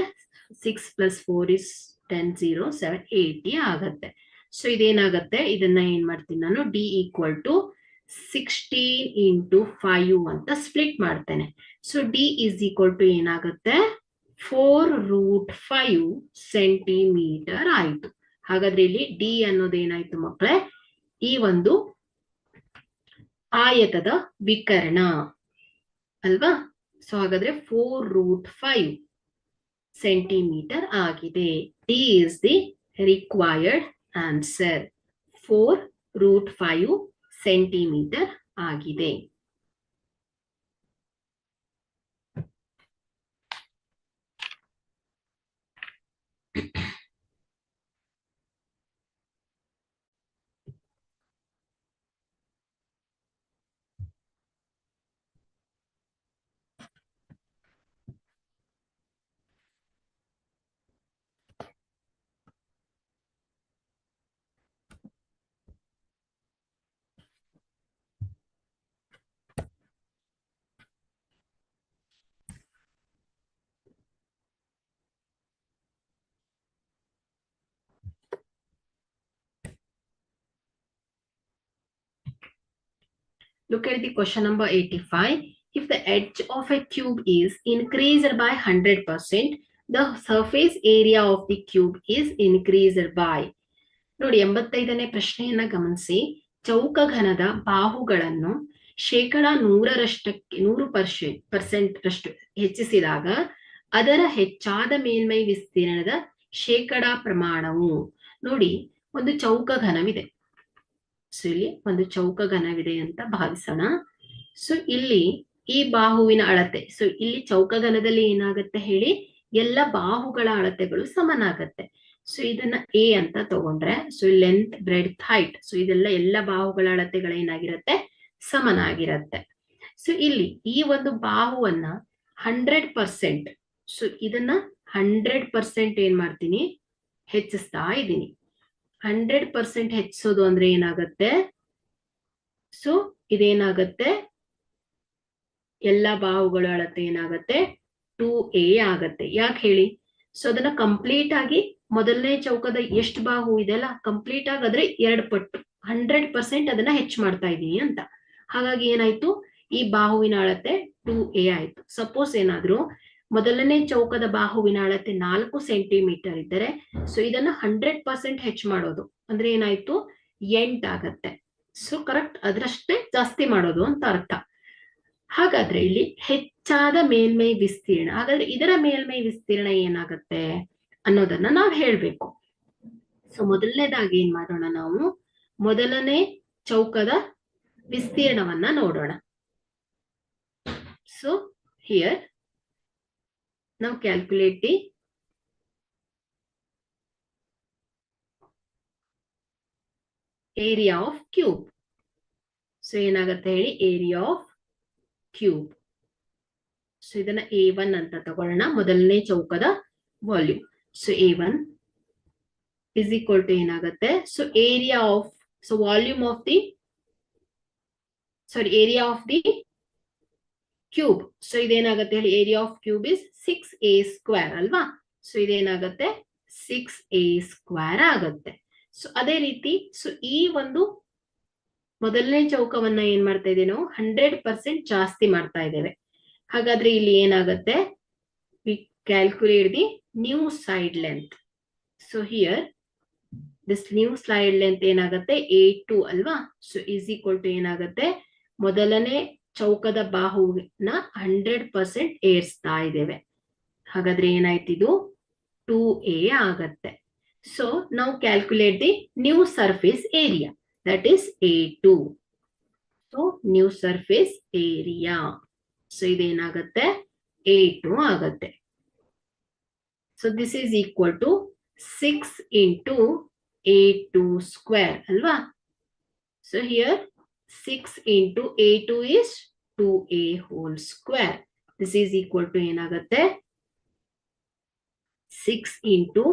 6 ಪ್ಲಸ್ 4 is 10 0 7 80 ಆಗತ್ತೆ. ಸೊ ಇದೇನಾಗತ್ತೆ, ಇದನ್ನ ಏನ್ ಮಾಡ್ತೀನಿ ನಾನು, D ಈಕ್ವಲ್ ಟು 16 ಇಂಟು 5 ಅಂತ ಸ್ಪ್ಲಿಟ್ ಮಾಡ್ತೇನೆ. So D is equal to ಏನಾಗುತ್ತೆ, 4√5 ಸೆಂಟಿಮೀಟರ್ ಆಯ್ತು. ಹಾಗಾದ್ರೆ ಇಲ್ಲಿ D ಅನ್ನೋದೇನಾಯ್ತು ಮಕ್ಕಳೇ, ಈ ಒಂದು ಆಯತದ ವಿಕರ್ಣ ಅಲ್ವಾ. ಸೊ ಹಾಗಾದ್ರೆ 4√5 ಸೆಂಟಿಮೀಟರ್ ಆಗಿದೆ. D is the required answer. 4√5 centimetre ಆಗಿದೆ. Look at the question number 85. If the edge of a cube is increased by 100%, the surface area of the cube is increased by. ನೋಡಿ 85ನೇ ಪ್ರಶ್ನೆಯನ್ನ ಗಮನಿಸಿ. ಚೌಕಘನದ ಬಾಹುಗಳನ್ನು 100% ರಷ್ಟು ಹೆಚ್ಚಿಸಿದಾಗ ಅದರ ಹೆಚ್ಚಾದ ಮೇಲ್ಮೈ ವಿಸ್ತೀರ್ಣದ ಶೇಕಡಾ ಪ್ರಮಾಣವು. ನೋಡಿ, ಒಂದು ಚೌಕಘನವಿದೆ. ಸೊ ಇಲ್ಲಿ ಒಂದು ಚೌಕಘನವಿದೆ ಅಂತ ಭಾವಿಸೋಣ. ಸೊ ಇಲ್ಲಿ ಈ ಬಾಹುವಿನ ಅಳತೆ, ಸೊ ಇಲ್ಲಿ ಚೌಕಘನದಲ್ಲಿ ಏನಾಗುತ್ತೆ ಹೇಳಿ, ಎಲ್ಲ ಬಾಹುಗಳ ಅಳತೆಗಳು ಸಮನಾಗತ್ತೆ. ಸೊ ಇದನ್ನ A ಅಂತ ತಗೊಂಡ್ರೆ, so length breadth height, so ಇದೆಲ್ಲ ಎಲ್ಲ ಬಾಹುಗಳ ಅಳತೆಗಳೇನಾಗಿರುತ್ತೆ, ಸಮನಾಗಿರತ್ತೆ. ಸೊ ಇಲ್ಲಿ ಈ ಒಂದು ಬಾಹುವನ್ನ 100%, ಸೊ ಇದನ್ನ 100% ಏನ್ ಮಾಡ್ತೀನಿ, ಹೆಚ್ಚಿಸ್ತಾ ಇದ್ದೀನಿ. 100% ಹೆಚ್ಚಿಸೋದು ಅಂದ್ರೆ ಏನಾಗತ್ತೆ, ಸೊ ಇದೇನಾಗತ್ತೆ, ಎಲ್ಲ ಬಾಹುಗಳ ಅಳತೆ ಏನಾಗುತ್ತೆ 2a ಆಗತ್ತೆ. ಯಾಕೆ ಹೇಳಿ? ಸೊ ಅದನ್ನ ಕಂಪ್ಲೀಟ್ ಆಗಿ ಮೊದಲನೇ ಚೌಕದ ಎಷ್ಟು ಬಾಹು ಇದೆಲ್ಲ ಕಂಪ್ಲೀಟ್ ಆಗಾದ್ರೆ 2 ಪಟ್ಟು 100% ಅದನ್ನ ಹೆಚ್ಚು ಮಾಡ್ತಾ ಇದೀನಿ ಅಂತ. ಹಾಗಾಗಿ ಏನಾಯ್ತು, ಈ ಬಾಹುವಿನ ಅಳತೆ 2a ಆಯ್ತು. ಸಪೋಸ್ ಏನಾದ್ರು ಮೊದಲನೇ ಚೌಕದ ಬಾಹುವಿನ ಅಳತೆ 4 ಸೆಂಟಿಮೀಟರ್ ಇದ್ದರೆ, ಸೊ ಇದನ್ನ 100% ಹೆಚ್ಚು ಮಾಡೋದು ಅಂದ್ರೆ ಏನಾಯ್ತು 8 ಆಗತ್ತೆ. ಸೊ ಕರೆಕ್ಟ್ ಅದ್ರಷ್ಟೇ ಜಾಸ್ತಿ ಮಾಡೋದು ಅಂತ ಅರ್ಥ. ಹಾಗಾದ್ರೆ ಇಲ್ಲಿ ಹೆಚ್ಚಾದ ಮೇಲ್ಮೈ ವಿಸ್ತೀರ್ಣ, ಹಾಗಾದ್ರೆ ಇದರ ಮೇಲ್ಮೈ ವಿಸ್ತೀರ್ಣ ಏನಾಗತ್ತೆ ಅನ್ನೋದನ್ನ ನಾವು ಹೇಳ್ಬೇಕು. ಸೊ ಮೊದಲನೇದಾಗಿ ಏನ್ ಮಾಡೋಣ, ನಾವು ಮೊದಲನೇ ಚೌಕದ ವಿಸ್ತೀರ್ಣವನ್ನ ನೋಡೋಣ. ಸೊ ಹಿಯರ್ ನಾವು calculate the area of cube. So ಏನಾಗತ್ತೆ ಹೇಳಿ, ಏರಿಯಾ ಆಫ್ ಕ್ಯೂಬ್. ಸೊ ಇದನ್ನ A1 ಅಂತ ತಗೊಳ್ಳೋಣ, ಮೊದಲನೇ ಚೌಕದ volume. So A1 is equal to ಏನಾಗತ್ತೆ, so area of, so volume of the, sorry area of the cube. So ಇದೇನಾಗತ್ತೆ ಹೇಳಿ, area of cube is 6a square ಅಲ್ವಾ. ಸೊ ಇದೇನಾಗತ್ತೆ 6a ಸ್ಕ್ವೇರ್ ಆಗತ್ತೆ. ಸೊ ಅದೇ ರೀತಿ ಸೊ ಈ ಒಂದು ಮೊದಲನೇ ಚೌಕವನ್ನ ಏನ್ ಮಾಡ್ತಾ ಇದ್ದೇವೆ ನಾವು 100% ಜಾಸ್ತಿ ಮಾಡ್ತಾ ಇದ್ದೇವೆ. ಹಾಗಾದ್ರೆ ಇಲ್ಲಿ ಏನಾಗತ್ತೆ, we calculate the new side length. So here this new side length ಏನಾಗತ್ತೆ A2 ಅಲ್ವಾ. ಸೊ ಇಸ್ ಈಕ್ವಲ್ ಟು ಏನಾಗತ್ತೆ, ಮೊದಲನೇ ಚೌಕದ ಬಾಹುವಿನ 100% ಏರ್ಸ್ತಾ ಇದ್ದೇವೆ. ಹಾಗಾದ್ರೆ ಏನಾಯ್ತು, ಇದು 2a ಆಗತ್ತೆ. ಸೊ ನಾವು calculate the new surface area, that is A2. So new surface area. So ಇದೇನಾಗತ್ತೆ A2 ಆಗತ್ತೆ. So this is equal to 6 into A2 square ಅಲ್ವಾ. So here 6 into A2 is 2a whole square. This is equal to ಏನಾಗತ್ತೆ 6 into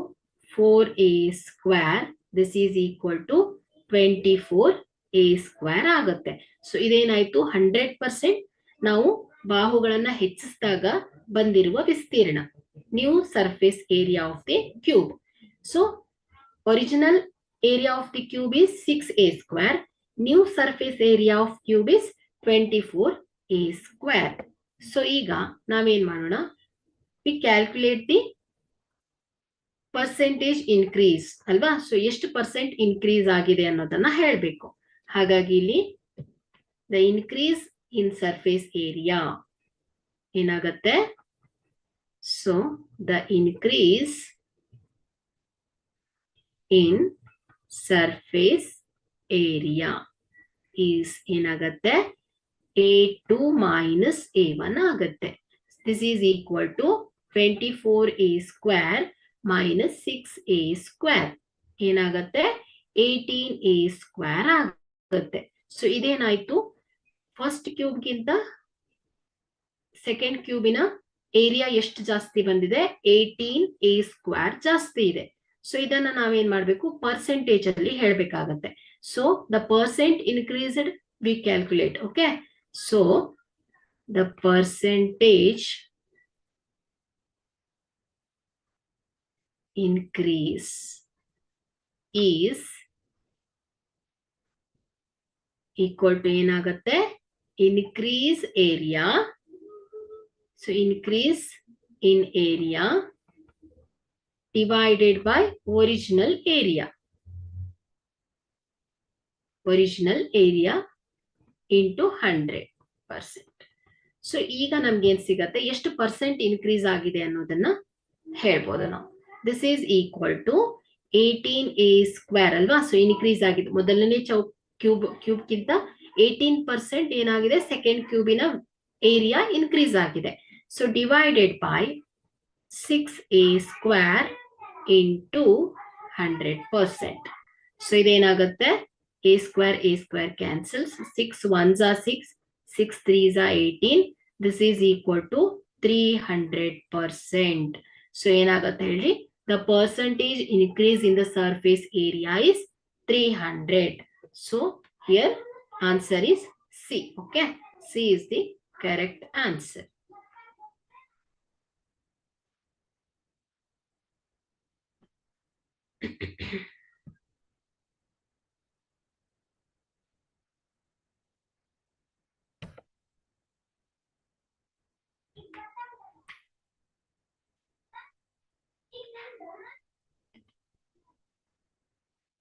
4a square. This is equal to 24a square ಆಗುತ್ತೆ. So ಇದೇನಾಯ್ತು 100% ನಾವು ಬಾಹುಗಳನ್ನ ಹೆಚ್ಚಿಸಿದಾಗ ಬಂದಿರುವ ವಿಸ್ತೀರ್ಣ, new surface area of the cube. So original area of the cube is 6a square, new surface area of cube is 24a square. So ಈಗ ನಾವೇನ್ ಮಾಡೋಣ, we calculate the percentage increase ಅಲ್ವಾ. ಸೊ ಎಷ್ಟು ಪರ್ಸೆಂಟ್ ಇನ್ಕ್ರೀಸ್ ಆಗಿದೆ ಅನ್ನೋದನ್ನ ಹೇಳ್ಬೇಕು. ಹಾಗಾಗಿ ಇಲ್ಲಿ the increase in surface area ಏನಾಗತ್ತೆ, so the increase in surface area is ಏನಾಗತ್ತೆ A2 minus A1 ಆಗತ್ತೆ. This is equal to 24a square minus 6a square ಏನಾಗತ್ತೆ 18a ಸ್ಕ್ವೇರ್ ಆಗುತ್ತೆ. ಸೊ ಇದೇನಾಯ್ತು, ಫಸ್ಟ್ ಕ್ಯೂಬ್ ಗಿಂತ ಸೆಕೆಂಡ್ ಕ್ಯೂಬಿನ ಏರಿಯಾ ಎಷ್ಟು ಜಾಸ್ತಿ ಬಂದಿದೆ, 18a ಸ್ಕ್ವೇರ್ ಜಾಸ್ತಿ ಇದೆ. ಸೊ ಇದನ್ನ ನಾವೇನ್ ಮಾಡ್ಬೇಕು, ಪರ್ಸೆಂಟೇಜ್ ಅಲ್ಲಿ ಹೇಳ್ಬೇಕಾಗತ್ತೆ. So the percent increased we calculate. Okay, so the percentage increase is equal to ಏನಾಗತ್ತೆ increase area. So increase in area divided by original area. Original area into 100%. So ಈಗ ನಮ್ಗೆ ಏನ್ ಸಿಗತ್ತೆ, ಎಷ್ಟು ಪರ್ಸೆಂಟ್ ಇನ್ಕ್ರೀಸ್ ಆಗಿದೆ ಅನ್ನೋದನ್ನ ಹೇಳ್ಬೋದು ನಾವು. This is equal to 18a square ಅಲ್ವಾ. ಸೊ ಇನ್ಕ್ರೀಸ್ ಆಗಿದೆ, ಮೊದಲನೇ ಕ್ಯೂಬ್ ಗಿಂತ 18% ಏನಾಗಿದೆ, ಸೆಕೆಂಡ್ ಕ್ಯೂಬಿನ ಏರಿಯಾ ಇನ್ಕ್ರೀಸ್ ಆಗಿದೆ. So divided by 6a square into 100%. So ಇದೇನಾಗುತ್ತೆ, a square cancels, 6 1s are 6, 6 3s are 18. This is equal to 300%. So ಏನಾಗುತ್ತೆ ಹೇಳಿ, the percentage increase in the surface area is 300. So here answer is C. Okay, C is the correct answer.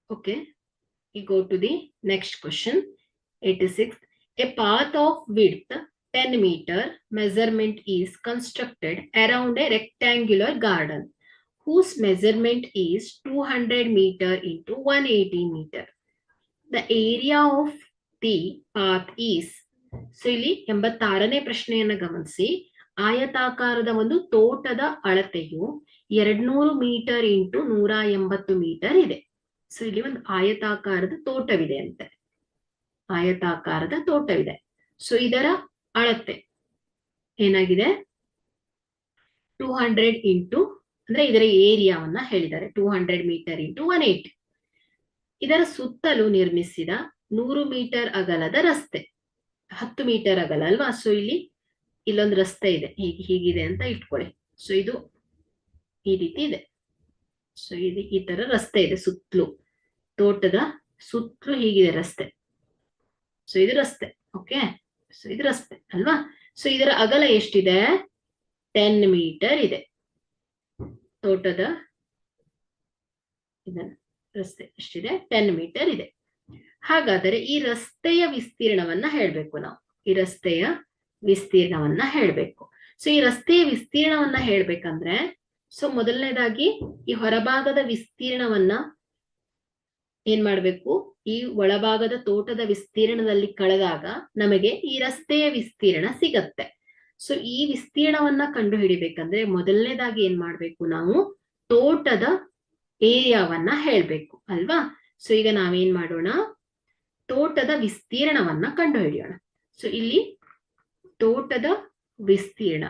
Okay, we go to the next question. 86. A path of width 10 meter measurement is constructed around a rectangular garden whose measurement is 200 meter into 180 meter. The area of the path is. So ಇಲ್ಲಿ 86ನೇ ಪ್ರಶ್ನೆಯನ್ನ ಗಮನಿಸಿ. ಆಯತಾಕಾರದ ಒಂದು ತೋಟದ ಅಳತೆಯು 200 metre into 180 metre ಇದೆ. So ಇಲ್ಲಿ ಒಂದು ಆಯತಾಕಾರದ ತೋಟವಿದೆ ಅಂತೆ. ಆಯತಾಕಾರದ ತೋಟವಿದೆ. ಸೊ ಇದರ ಅಳತೆ ಏನಾಗಿದೆ? 200 ಇಂಟು ಅಂದ್ರೆ ಇದರ ಏರಿಯಾವನ್ನ ಹೇಳಿದ್ದಾರೆ. 200 ಮೀಟರ್ ಇಂಟು 180. ಇದರ ಸುತ್ತಲೂ ನಿರ್ಮಿಸಿದ 100 ಮೀಟರ್ ಅಗಲದ ರಸ್ತೆ. 10 ಮೀಟರ್ ಅಗಲ ಅಲ್ವಾ? ಸೊ ಇಲ್ಲಿ ಇಲ್ಲೊಂದು ರಸ್ತೆ ಇದೆ, ಹೀಗಿದೆ ಅಂತ ಇಟ್ಕೊಳ್ಳಿ. ಸೊ ಇದು ಈ ರೀತಿ ಇದೆ. ಸೊ ಇದು ಈ ತರ ರಸ್ತೆ ಇದೆ ಸುತ್ತಲೂ, ತೋಟದ ಸುತ್ತಲೂ ಹೀಗಿದೆ ರಸ್ತೆ. ಸೊ ಇದು ರಸ್ತೆ. ಓಕೆ, ಸೊ ಇದು ರಸ್ತೆ ಅಲ್ವಾ? ಸೊ ಇದರ ಅಗಲ ಎಷ್ಟಿದೆ? 10 ಮೀಟರ್ ಇದೆ. ತೋಟದ ಇದನ್ನ ರಸ್ತೆ ಎಷ್ಟಿದೆ? 10 ಮೀಟರ್ ಇದೆ. ಹಾಗಾದರೆ ಈ ರಸ್ತೆಯ ವಿಸ್ತೀರ್ಣವನ್ನ ಹೇಳ್ಬೇಕು ನಾವು. ಈ ರಸ್ತೆಯ ವಿಸ್ತೀರ್ಣವನ್ನ ಹೇಳ್ಬೇಕು. ಸೊ ಈ ರಸ್ತೆಯ ವಿಸ್ತೀರ್ಣವನ್ನ ಹೇಳ್ಬೇಕಂದ್ರೆ, ಸೊ ಮೊದಲನೇದಾಗಿ ಈ ಹೊರಭಾಗದ ವಿಸ್ತೀರ್ಣವನ್ನ ಏನ್ ಮಾಡ್ಬೇಕು? ಈ ಒಳಭಾಗದ ತೋಟದ ವಿಸ್ತೀರ್ಣದಲ್ಲಿ ಕಳೆದಾಗ ನಮಗೆ ಈ ರಸ್ತೆಯ ವಿಸ್ತೀರ್ಣ ಸಿಗತ್ತೆ. ಸೊ ಈ ವಿಸ್ತೀರ್ಣವನ್ನ ಕಂಡು ಹಿಡಿಬೇಕಂದ್ರೆ ಮೊದಲನೇದಾಗಿ ಏನ್ ಮಾಡ್ಬೇಕು? ನಾವು ತೋಟದ ಏರಿಯಾವನ್ನ ಹೇಳ್ಬೇಕು ಅಲ್ವಾ? ಸೊ ಈಗ ನಾವೇನ್ ಮಾಡೋಣ? ತೋಟದ ವಿಸ್ತೀರ್ಣವನ್ನ ಕಂಡು ಹಿಡಿಯೋಣ. ಸೊ ಇಲ್ಲಿ ತೋಟದ ವಿಸ್ತೀರ್ಣ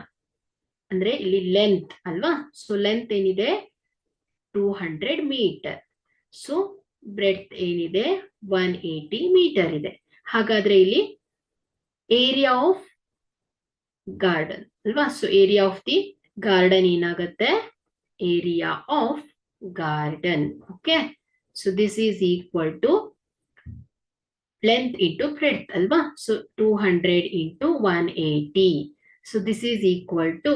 ಅಂದ್ರೆ ಇಲ್ಲಿ ಲೆಂತ್ ಅಲ್ವಾ? ಸೊ ಲೆಂತ್ ಏನಿದೆ? 200 ಮೀಟರ್. ಸೊ ಬ್ರೆಡ್ತ್ ಏನಿದೆ? 180 ಮೀಟರ್ ಇದೆ. ಹಾಗಾದ್ರೆ ಇಲ್ಲಿ ಏರಿಯಾ ಆಫ್ ಗಾರ್ಡನ್ ಅಲ್ವಾ? So area of the garden ಏನಾಗತ್ತೆ? Area of garden. Okay, so this is equal to length into breadth ಅಲ್ವಾ? So 200 into 180. So this is equal to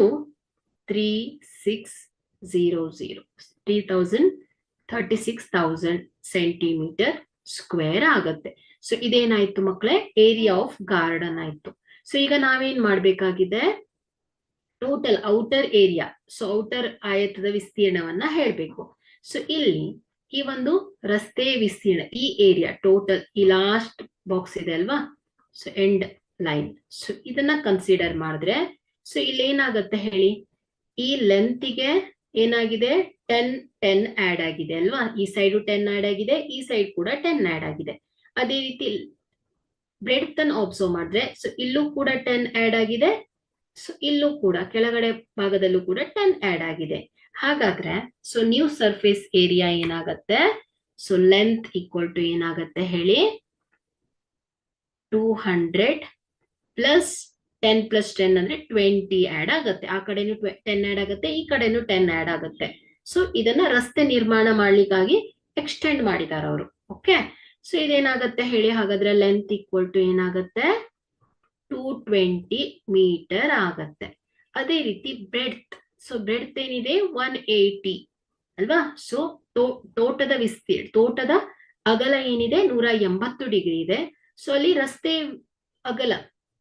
3600 centimetre square ಆಗತ್ತೆ. So ಇದೇನಾಯ್ತು ಮಕ್ಕಳೇ? Area of garden ಆಯ್ತು. So ಈಗ ನಾವೇನ್ ಮಾಡ್ಬೇಕಾಗಿದೆ? Total outer area, so outer ಆಯತದ ವಿಸ್ತೀರ್ಣವನ್ನ ಹೇಳ್ಬೇಕು. ಸೊ ಇಲ್ಲಿ ಈ ಒಂದು ರಸ್ತೆಯ ವಿಸ್ತೀರ್ಣ, ಈ ಏರಿಯಾ ಟೋಟಲ್, ಈ ಲಾಸ್ಟ್ ಬಾಕ್ಸ್ ಇದೆ ಅಲ್ವಾ? So end line. ಸೊ ಇದನ್ನ ಕನ್ಸಿಡರ್ ಮಾಡಿದ್ರೆ, ಸೊ ಇಲ್ಲಿ ಏನಾಗತ್ತೆ ಹೇಳಿ? ಈ ಲೆಂತ್ಗೆ ಏನಾಗಿದೆ? 10 ಆಡ್ ಆಗಿದೆ ಅಲ್ವಾ? ಈ ಸೈಡು 10 ಆಡ್ ಆಗಿದೆ, ಈ ಸೈಡ್ ಕೂಡ 10 ಆಡ್ ಆಗಿದೆ. ಅದೇ ರೀತಿ ಬ್ರೆಡ್ತ್ ಅನ್ನು ಅಬ್ಸರ್ವ್ ಮಾಡಿದ್ರೆ, ಸೊ ಇಲ್ಲೂ ಕೂಡ 10 ಆಡ್ ಆಗಿದೆ, ಸೊ ಇಲ್ಲೂ ಕೂಡ ಕೆಳಗಡೆ ಭಾಗದಲ್ಲೂ ಕೂಡ 10 ಆಡ್ ಆಗಿದೆ. ಹಾಗಾದ್ರೆ ಸೊ ನ್ಯೂ ಸರ್ಫೇಸ್ ಏರಿಯಾ ಏನಾಗತ್ತೆ? ಸೊ ಲೆಂತ್ ಈಕ್ವಲ್ ಟು ಏನಾಗತ್ತೆ ಹೇಳಿ? 200 ಪ್ಲಸ್ 10 ಪ್ಲಸ್ 10 ಅಂದ್ರೆ 20 ಆಡ್ ಆಗತ್ತೆ. ಆ ಕಡೆನೂ 10 ಆಡ್ ಆಗತ್ತೆ, ಈ ಕಡೆನೂ 10 ಆಡ್ ಆಗತ್ತೆ. ಸೊ ಇದನ್ನ ರಸ್ತೆ ನಿರ್ಮಾಣ ಮಾಡ್ಲಿಕ್ಕಾಗಿ ಎಕ್ಸ್ಟೆಂಡ್ ಮಾಡಿದಾರೆ ಅವರು. ಓಕೆ, ಸೊ ಇದೇನಾಗತ್ತೆ ಹೇಳಿ? ಹಾಗಾದ್ರೆ ಲೆಂತ್ ಈಕ್ವಲ್ ಟು ಏನಾಗತ್ತೆ? 220 ಮೀಟರ್ ಆಗತ್ತೆ. ಅದೇ ರೀತಿ ಬ್ರೆಡ್ತ್, ಸೊ ಬ್ರೆಡ್ತ್ ಏನಿದೆ? 180 ಅಲ್ವಾ? ಸೊ ತೋಟದ ವಿಸ್ತೀರ್ಣ, ತೋಟದ ಅಗಲ ಏನಿದೆ? 180 ಡಿಗ್ರಿ ಇದೆ. ಸೊ ಅಲ್ಲಿ ರಸ್ತೆ ಅಗಲ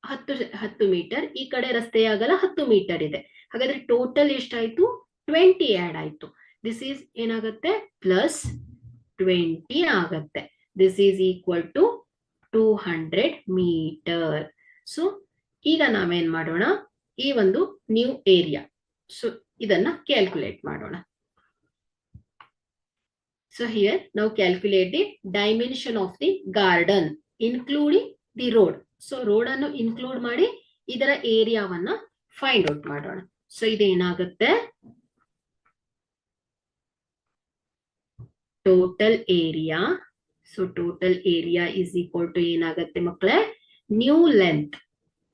10 ಮೀಟರ್, ಈ ಕಡೆ ರಸ್ತೆಯ ಅಗಲ 10 ಮೀಟರ್ ಇದೆ. ಹಾಗಾದ್ರೆ ಟೋಟಲ್ ಎಷ್ಟಾಯ್ತು? 20 ಆಡ್ ಆಯ್ತು. ದಿಸ್ ಈಸ್ ಏನಾಗತ್ತೆ? ಪ್ಲಸ್ 20 ಆಗತ್ತೆ. This is equal to 200 metre. So ಈಗ ನಾವೇನ್ ಮಾಡೋಣ? ಈ ಒಂದು ನ್ಯೂ ಏರಿಯಾ, ಸೊ ಇದನ್ನ ಕ್ಯಾಲ್ಕುಲೇಟ್ ಮಾಡೋಣ. ಸೊ ಹಿಯರ್ ನಾವು calculate the dimension of the garden including the road. So road ಅನ್ನು ಇನ್ಕ್ಲೂಡ್ ಮಾಡಿ ಇದರ ಏರಿಯಾವನ್ನ ಫೈಂಡ್ ಔಟ್ ಮಾಡೋಣ. ಸೊ ಇದೇನಾಗುತ್ತೆ? Total area. So total area is equal to ಏನಾಗತ್ತೆ ಮಕ್ಕಳೇ? New length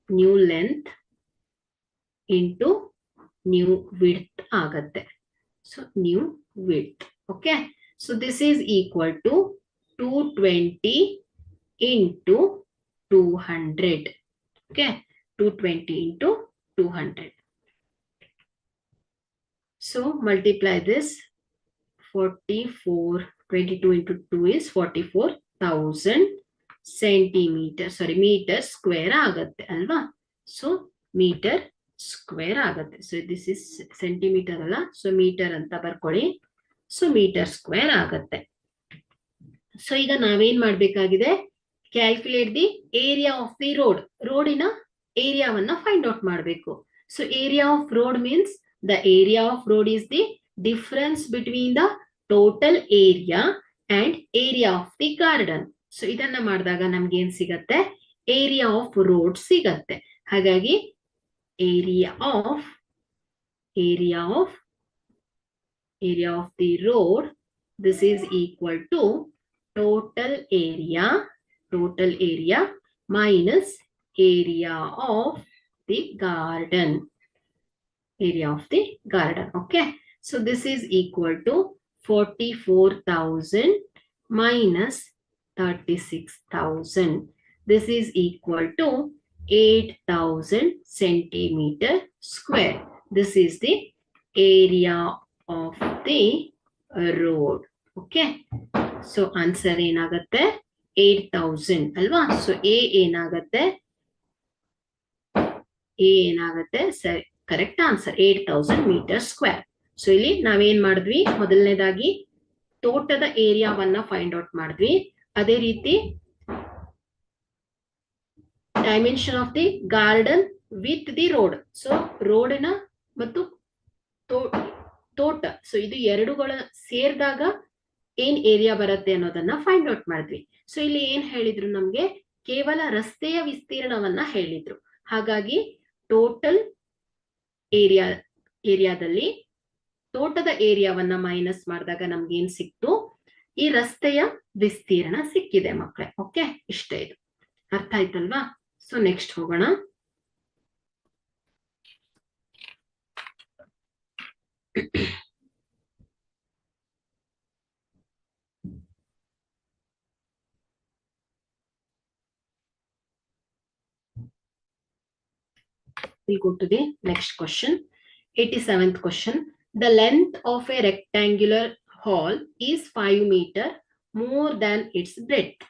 new length into new width ಆಗತ್ತೆ. So new width. Okay, so this is equal to 220 into 200. Okay, 220 into 200. So multiply this. 44, 22 into 2 is 44,000 centimeter. Sorry, meter square ಆಗತ್ತೆ ಅಲ್ವಾ? So meter square ಆಗತ್ತೆ. So this is centimeter ಅಲ್ಲ, so meter ಅಂತ ಬರ್ಕೊಳ್ಳಿ. So meter square ಆಗತ್ತೆ. So ಈಗ ನಾವೇನ್ ಮಾಡ್ಬೇಕಾಗಿದೆ? Calculate the area of the road. ರೋಡಿನ ಏರಿಯಾವನ್ನ ಫೈಂಡ್ ಔಟ್ ಮಾಡಬೇಕು. So area of road means the area of road is the difference between the total area and area of the garden. So ಇದನ್ನ ಮಾಡಿದಾಗ ನಮ್ಗೆ ಏನ್ ಸಿಗತ್ತೆ? ಏರಿಯಾ ಆಫ್ ರೋಡ್ ಸಿಗತ್ತೆ. ಹಾಗಾಗಿ area of the road, this is equal to total area minus area of the garden. Okay, so this is equal to 44,000 minus 36,000. This is equal to 8,000 centimeter square. This is the area of the road. Okay, so answer ಏನಾಗತ್ತೆ? 8,000 ಅಲ್ವಾ? So A ಏನಾಗತ್ತೆ? ಸರಿ, correct answer 8,000 metre square. So ಇಲ್ಲಿ ನಾವೇನ್ ಮಾಡಿದ್ವಿ? ಮೊದಲನೇದಾಗಿ ತೋಟದ ಏರಿಯಾವನ್ನ find out ಮಾಡಿದ್ವಿ. ಅದೇ ರೀತಿ dimension of the garden with the road. So ರೋಡಿನ ಮತ್ತು ತೋಟ, ಸೊ ಇದು ಎರಡುಗಳ ಸೇರಿದಾಗ ಏನ್ ಏರಿಯಾ ಬರುತ್ತೆ ಅನ್ನೋದನ್ನ ಫೈಂಡ್ ಔಟ್ ಮಾಡಿದ್ವಿ. ಸೊ ಇಲ್ಲಿ ಏನ್ ಹೇಳಿದ್ರು? ನಮ್ಗೆ ಕೇವಲ ರಸ್ತೆಯ ವಿಸ್ತೀರ್ಣವನ್ನ ಹೇಳಿದ್ರು. ಹಾಗಾಗಿ ಟೋಟಲ್ ಏರಿಯಾದಲ್ಲಿ ತೋಟದ ಏರಿಯಾವನ್ನ ಮೈನಸ್ ಮಾಡಿದಾಗ ನಮ್ಗೆ ಏನ್ ಸಿಕ್ತು? ಈ ರಸ್ತೆಯ ವಿಸ್ತೀರ್ಣ ಸಿಕ್ಕಿದೆ ಮಕ್ಕಳೇ. ಓಕೆ, ಇಷ್ಟೇ. ಇದು ಅರ್ಥ ಆಯ್ತಲ್ವಾ? ಸೊ ನೆಕ್ಸ್ಟ್ ಹೋಗೋಣ. We'll go to the next question. 87th question. The length of a rectangular hall is 5 meter more than its breadth.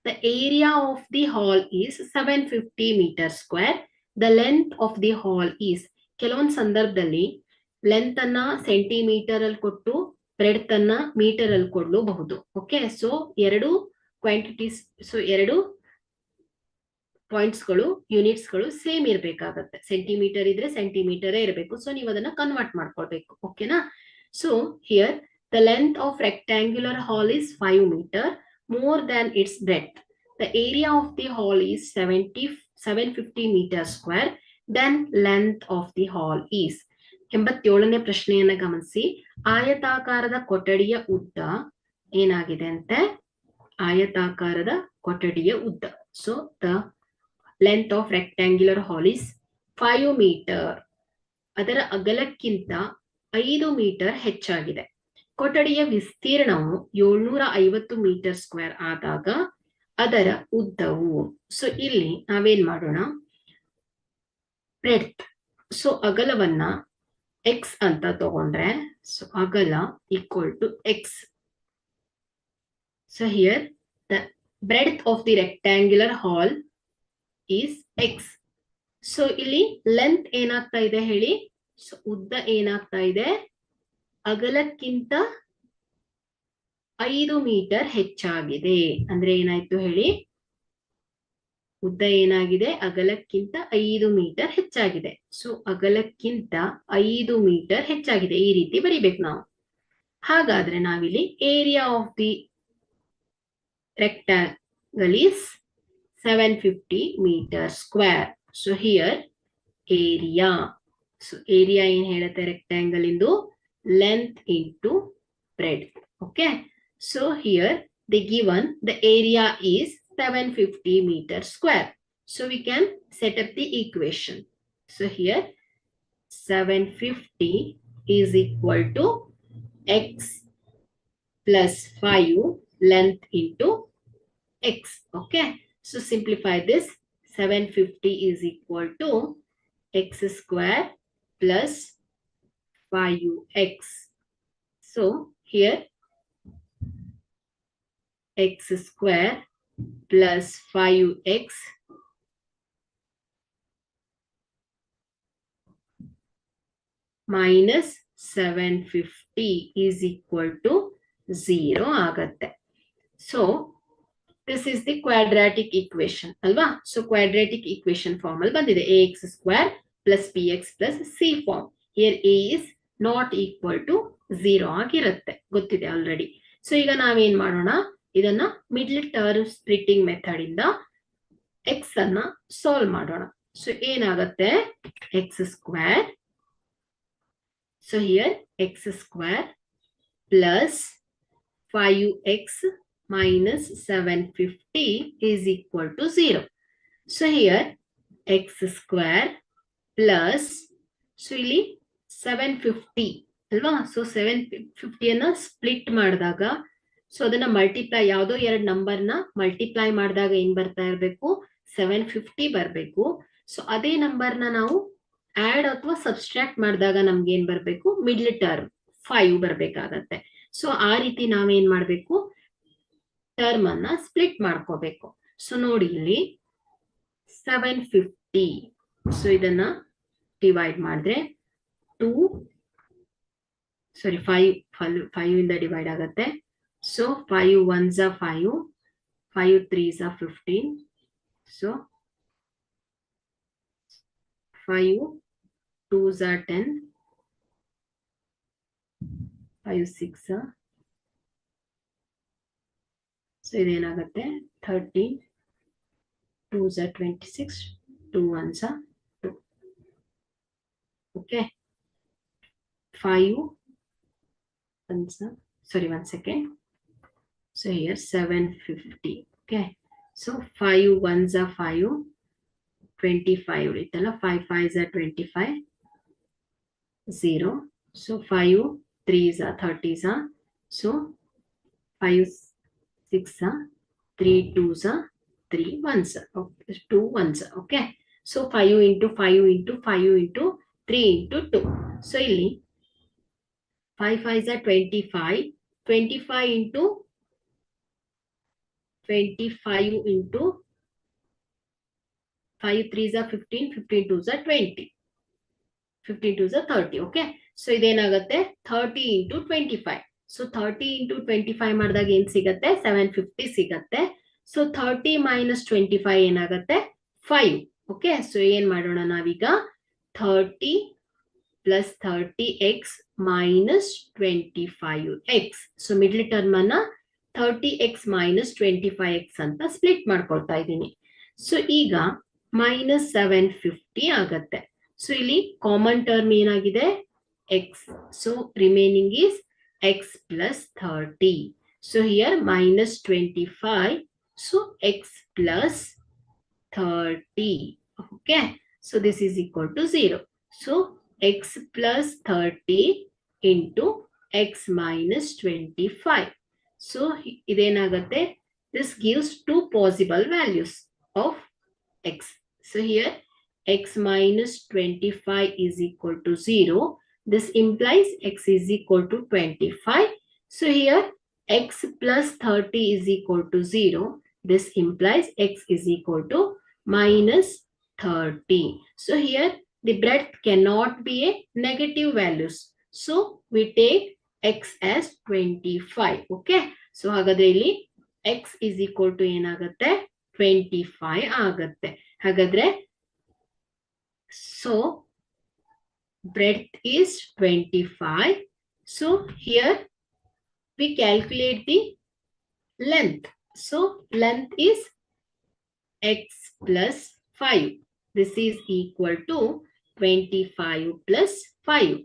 The area of the hall is 750 meter square. The length of the hall is. ಕೆಲವೊಂದು ಸಂದರ್ಭದಲ್ಲಿ length ಅನ್ನ centimetre ಅಲ್ಲಿ ಕೊಟ್ಟು breadth ಅನ್ನ metre ಅಲ್ಲಿ ಕೊಡಲೂಬಹುದು. Okay, so ಎರಡು quantities, so ಎರಡು ಪಾಯಿಂಟ್ಸ್ ಗಳು, ಯೂನಿಟ್ಸ್ ಗಳು ಸೇಮ್ ಇರ್ಬೇಕಾಗತ್ತೆ. ಸೆಂಟಿಮೀಟರ್ ಇದ್ರೆ ಸೆಂಟಿಮೀಟರ್ ಇರಬೇಕು. ಸೊ ನೀವು ಅದನ್ನ ಕನ್ವರ್ಟ್ ಮಾಡ್ಕೊಳ್ಬೇಕು. ಓಕೆನಾ? So here the length of rectangular hall is 5 metre more than its breadth. The area of the hall is 750 metre square. Then length of the hall is. 87ನೇ ಪ್ರಶ್ನೆಯನ್ನ ಗಮನಿಸಿ. ಆಯತಾಕಾರದ ಕೊಠಡಿಯ ಉದ್ದ ಏನಾಗಿದೆ ಅಂತೆ? ಆಯತಾಕಾರದ ಕೊಠಡಿಯ ಉದ್ದ. So the length of rectangular hall is 5 meter. ಅದರ ಅಗಲಕ್ಕಿಂತ 5 ಮೀಟರ್ ಹೆಚ್ಚಾಗಿದೆ. ಕೊಠಡಿಯ ವಿಸ್ತೀರ್ಣವು 750 ಮೀಟರ್ ಸ್ಕ್ವೇರ್ ಆದಾಗ ಅದರ ಉದ್ದವು. ಸೊ ಇಲ್ಲಿ ನಾವೇನ್ ಮಾಡೋಣ? ಬ್ರೆಡ್ತ್, ಸೊ ಅಗಲವನ್ನ x ಅಂತ ತಗೊಂಡ್ರೆ, ಸೊ ಅಗಲ equal to x. So here the breadth of the rectangular hall is x. So ಇಲ್ಲಿ ಲೆಂತ್ ಏನಾಗ್ತಾ ಇದೆ ಹೇಳಿ? ಸೊ ಉದ್ದ ಏನಾಗ್ತಾ ಇದೆ? ಅಗಲಕ್ಕಿಂತ 5 ಮೀಟರ್ ಹೆಚ್ಚಾಗಿದೆ. ಅಂದ್ರೆ ಏನಾಯ್ತು ಹೇಳಿ? ಉದ್ದ ಏನಾಗಿದೆ? ಅಗಲಕ್ಕಿಂತ 5 ಮೀಟರ್ ಹೆಚ್ಚಾಗಿದೆ. ಸೊ ಅಗಲಕ್ಕಿಂತ 5 ಮೀಟರ್ ಹೆಚ್ಚಾಗಿದೆ. ಈ ರೀತಿ ಬರಿಬೇಕು ನಾವು. ಹಾಗಾದ್ರೆ ನಾವಿಲ್ಲಿ area of the rectangle is 750 meter square. So here area. So area ಏನ್ ಹೇಳುತ್ತೆ? Rectangle into length into breadth. Okay. So here they given the area is 750 meter square. So we can set up the equation. So here 750 is equal to x plus 5 length into x. Okay. So simplify this. 750 is equal to x square plus 5x. So here x square plus 5x minus 750 is equal to 0 ಆಗುತ್ತೆ. So this is the quadratic equation ಅಲ್ವಾ? So quadratic equation form ಅಲ್ಲಿ ಬಂದಿದೆ ax square plus bx plus c form. Here a is not equal to 0 ಆಗಿರುತ್ತೆ, ಗೊತ್ತಿದೆ already. So ಈಗ ನಾವೇನ್ ಮಾಡೋಣ, ಇದನ್ನ ಮಿಡ್ಲ್ ಟರ್ಮ್ ಸ್ಪ್ಲಿಟ್ಟಿಂಗ್ ಮೆಥಡ್ ಇಂದ x ಅನ್ನ ಸಾಲ್ವ್ ಮಾಡೋಣ. ಸೊ ಏನಾಗುತ್ತೆ, X square, so here X square plus 5x minus 750 is equal to 0. So here x square plus, so ಇಲ್ಲಿ 750 ಅಲ್ವಾ? ಸೊ 750 ಅನ್ನ ಸ್ಪ್ಲಿಟ್ ಮಾಡಿದಾಗ, ಸೊ ಅದನ್ನ ಮಲ್ಟಿಪ್ಲೈ, ಯಾವುದೋ ಎರಡು ನಂಬರ್ನ ಮಲ್ಟಿಪ್ಲೈ ಮಾಡಿದಾಗ ಏನ್ ಬರ್ತಾ ಇರಬೇಕು, 750 ಬರಬೇಕು. ಸೊ ಅದೇ ನಂಬರ್ನ ನಾವು ಆಡ್ ಅಥವಾ ಸಬ್ಸ್ಟ್ರಾಕ್ಟ್ ಮಾಡಿದಾಗ ನಮ್ಗೆ ಏನ್ ಬರ್ಬೇಕು, ಮಿಡ್ಲ್ ಟರ್ಮ್ 5 ಬರ್ಬೇಕಾಗತ್ತೆ. ಸೊ ಆ ರೀತಿ ನಾವೇನ್ ಮಾಡ್ಬೇಕು, ಟರ್ಮ್ ಅನ್ನ ಸ್ಪ್ಲಿಟ್ ಮಾಡ್ಕೋಬೇಕು. ಸೊ ನೋಡಿ ಇಲ್ಲಿ 750, ಸೊ ಇದನ್ನ ಡಿವೈಡ್ ಮಾಡಿದ್ರೆ 5 ಇಂದ ಡಿವೈಡ್ ಆಗತ್ತೆ. So 5 1s are 5, 5 3s are 15, ಸೊ 5 2s are 10, 5 6 are, ಸೊ ಇದೇನಾಗುತ್ತೆ 13, 2s are 26, 2 1s are 2. Okay, 5 1s are, sorry, 1 second. So here 750. Okay, so 5 1s are 5, 25 ಉಳಿತಲ್ಲ, 5 5s are 25, 0. So 5 3s are 30s are, so 5 6 are, 3 2s are, 3 1s are, okay, 2 1s are. Okay, so 5 into 5 into 5 into 3 into 2. So ಇಲ್ಲಿ 5 5s are 25, 25 into 25 into 5 3s are 15, 15 2s are 20, 15 2s are 30. Okay, so ಇದೇನಾಗುತ್ತೆ 30 into 25. So 30 into 25 ಮಾಡಿದಾಗ ಏನ್ ಸಿಗತ್ತೆ, 750 ಸಿಗತ್ತೆ. So 30 minus 25 ಏನಾಗತ್ತೆ, 5. Okay, so ಏನ್ ಮಾಡೋಣ ನಾವೀಗ, 30 plus 30x minus 25x. So middle term ಅನ್ನ 30x minus 25x ಅಂತ ಸ್ಪ್ಲಿಟ್ ಮಾಡ್ಕೊಳ್ತಾ ಇದ್ದೀನಿ. ಸೊ ಈಗ minus 750 ಆಗತ್ತೆ. ಸೊ ಇಲ್ಲಿ ಕಾಮನ್ ಟರ್ಮ್ ಏನಾಗಿದೆ, x. So remaining is x plus 30. So here minus 25. So x plus 30. Okay. So this is equal to 0. So x plus 30 into x minus 25. So idenagate, this gives two possible values of x. So here x minus 25 is equal to 0. This implies x is equal to 25. So here x plus 30 is equal to 0. This implies x is equal to minus 30. So here the breadth cannot be a negative values. So we take x as 25. Okay. So ಹಾಗಾದ್ರೆ ಇಲ್ಲಿ x is equal to ಏನಾಗುತ್ತೆ, 25 ಆಗುತ್ತೆ. ಹಾಗಾದ್ರೆ so breadth is 25. So here we calculate the length. So length is x plus 5. This is equal to 25 plus 5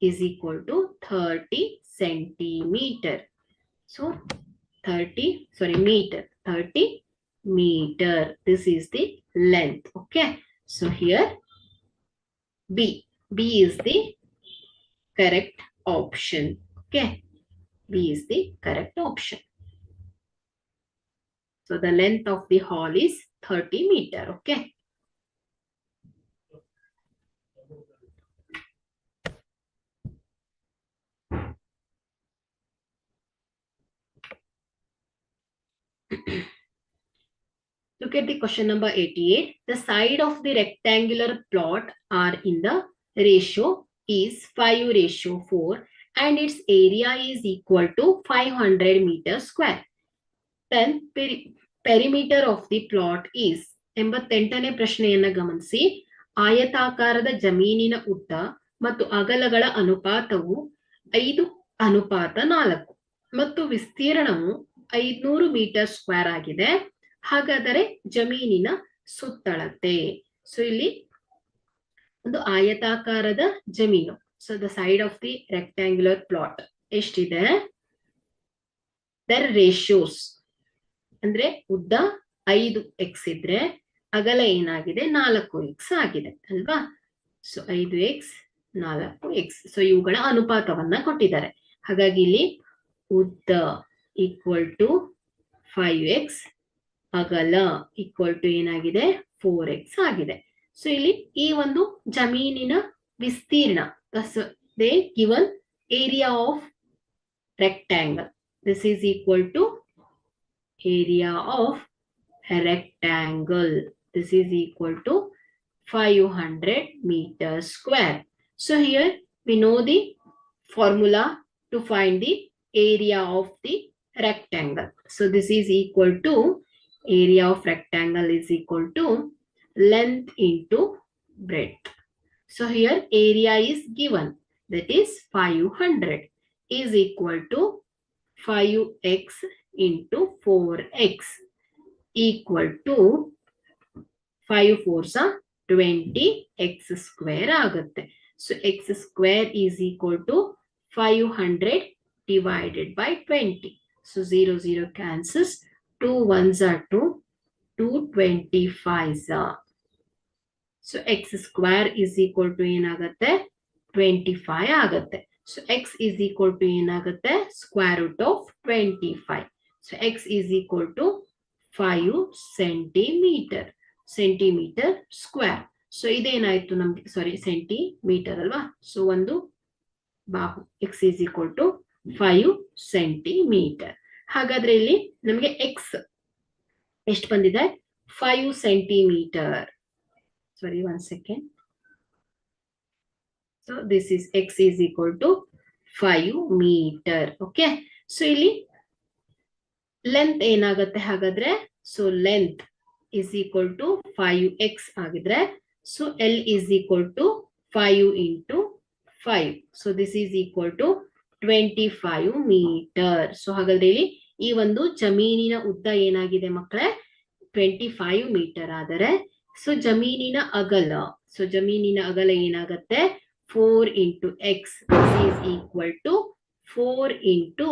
is equal to 30 centimeter. So 30 meter. 30 meter. This is the length. Okay. So here B is the correct option. Okay. B is the correct option. So the length of the hall is 30 meter. Okay. Look at the question number 88. The side of the rectangular plot are in the ratio is 5:4 and its area is equal to 500 meters square. Then perimeter of the plot is 88ನೇ ಪ್ರಶ್ನೆಯನ್ನ ಗಮನಿಸಿ. ಆಯತಾಕಾರದ ಜಮೀನಿನ ಉದ್ದ ಮತ್ತು ಅಗಲಗಳ ಅನುಪಾತವು 5:4 ಮತ್ತು ವಿಸ್ತೀರ್ಣವು 500 metre square ಆಗಿದೆ. ಹಾಗಾದರೆ ಜಮೀನಿನ ಸುತ್ತಳತೆ. ಸೊ ಇಲ್ಲಿ ಒಂದು ಆಯತಾಕಾರದ ಜಮೀನು. So the side of the rectangular plot ಎಷ್ಟಿದೆ? ದರ್ ರೇಷಿಯೋಸ್ ಅಂದ್ರೆ ಉದ್ದ 5x ಇದ್ರೆ ಅಗಲ ಏನಾಗಿದೆ? 4x ಆಗಿದೆ ಅಲ್ವಾ? So 5x 4x. ಸೊ ಇವುಗಳ ಅನುಪಾತವನ್ನ ಕೊಟ್ಟಿದ್ದಾರೆ. ಹಾಗಾಗಿ ಇಲ್ಲಿ ಉದ್ದ ಈಕ್ವಲ್ ಟು 5x, ಅಗಲ ಈಕ್ವಲ್ ಟು ಏನಾಗಿದೆ? 4x ಆಗಿದೆ. ಸೊ ಇಲ್ಲಿ ಈ ಒಂದು ಜಮೀನಿನ ವಿಸ್ತೀರ್ಣ, they given area of rectangle. This is equal to area of a rectangle. This is equal to 500 meters square. So here we know the formula to find the area of the rectangle. So this is equal to area of rectangle is equal to length into breadth. So here area is given, that is 500 is equal to 5x into 4x equal to 5 4s 20 x square ಆಗುತ್ತೆ. So x square is equal to 500 divided by 20. So 0 0 cancels, 2 1s are 2, 2 25s are. So x square is equal to ಏನಾಗುತ್ತೆ? 25 ಆಗುತ್ತೆ. So x is equal to ಏನಾಗುತ್ತೆ? Square root of 25. So x is equal to 5 centimeter square. So ಇದೇನಾಯ್ತು ನಮ್ಗೆ? ಸಾರಿ, centimetre ಅಲ್ವಾ? So ಒಂದು ಬಾಹು. x is equal to 5 centimetre. ಹಾಗಾದ್ರೆ ಇಲ್ಲಿ ನಮಗೆ x ಎಷ್ಟು ಬಂದಿದೆ? 5 centimetre. Sorry, 1 second. So this is x is equal to 5 meter. Okay. So ಇಲ್ಲಿ ಲೆಂತ್ ಏನಾಗುತ್ತೆ ಹಾಗಾದ್ರೆ? So length is equal to 5x ಆಗಿದ್ರೆ, so L is equal to 5 into 5. So this is equal to 25 meter. So ಹಾಗಾದ್ರೆ ಇಲ್ಲಿ ಈ ಒಂದು ಜಮೀನಿನ ಉದ್ದ ಏನಾಗಿದೆ ಮಕ್ಕಳೇ? 25 ಮೀಟರ್ ಆದರೆ, ಸೊ ಜಮೀನಿನ ಅಗಲ ಏನಾಗುತ್ತೆ? 4 into x. This is equal to 4 into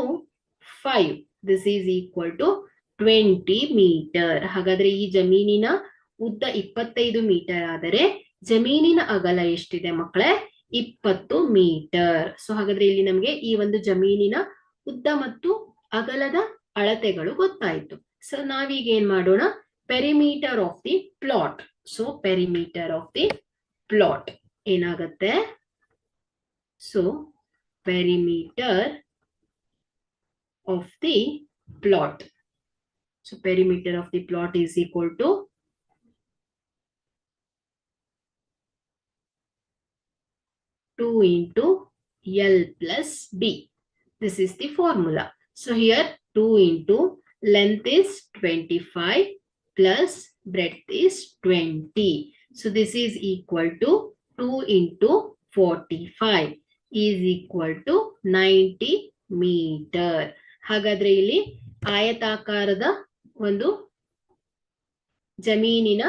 5. This is equal to 20 meter. ಹಾಗಾದ್ರೆ ಈ ಜಮೀನಿನ ಉದ್ದ 25 ಮೀಟರ್ ಆದರೆ ಜಮೀನಿನ ಅಗಲ ಎಷ್ಟಿದೆ ಮಕ್ಕಳೇ? 20 ಮೀಟರ್. ಸೊ ಹಾಗಾದ್ರೆ ಇಲ್ಲಿ ನಮಗೆ ಈ ಒಂದು ಜಮೀನಿನ ಉದ್ದ ಮತ್ತು ಅಗಲದ ಅಳತೆಗಳು ಗೊತ್ತಾಯ್ತು. ಸೊ ನಾವೀಗ ಏನ್ ಮಾಡೋಣ? Perimeter of the plot. So perimeter of the plot ಏನಾಗುತ್ತೆ? So perimeter of the plot. So perimeter of the plot is equal to 2 into L plus B. This is the formula. So here 2 into length is 25 plus breadth is 20. So this is equal to 2 into 45 is equal to 90 meter. ಹಾಗಾದ್ರೆ ಇಲ್ಲಿ ಆಯತಾಕಾರದ ಒಂದು ಜಮೀನಿನ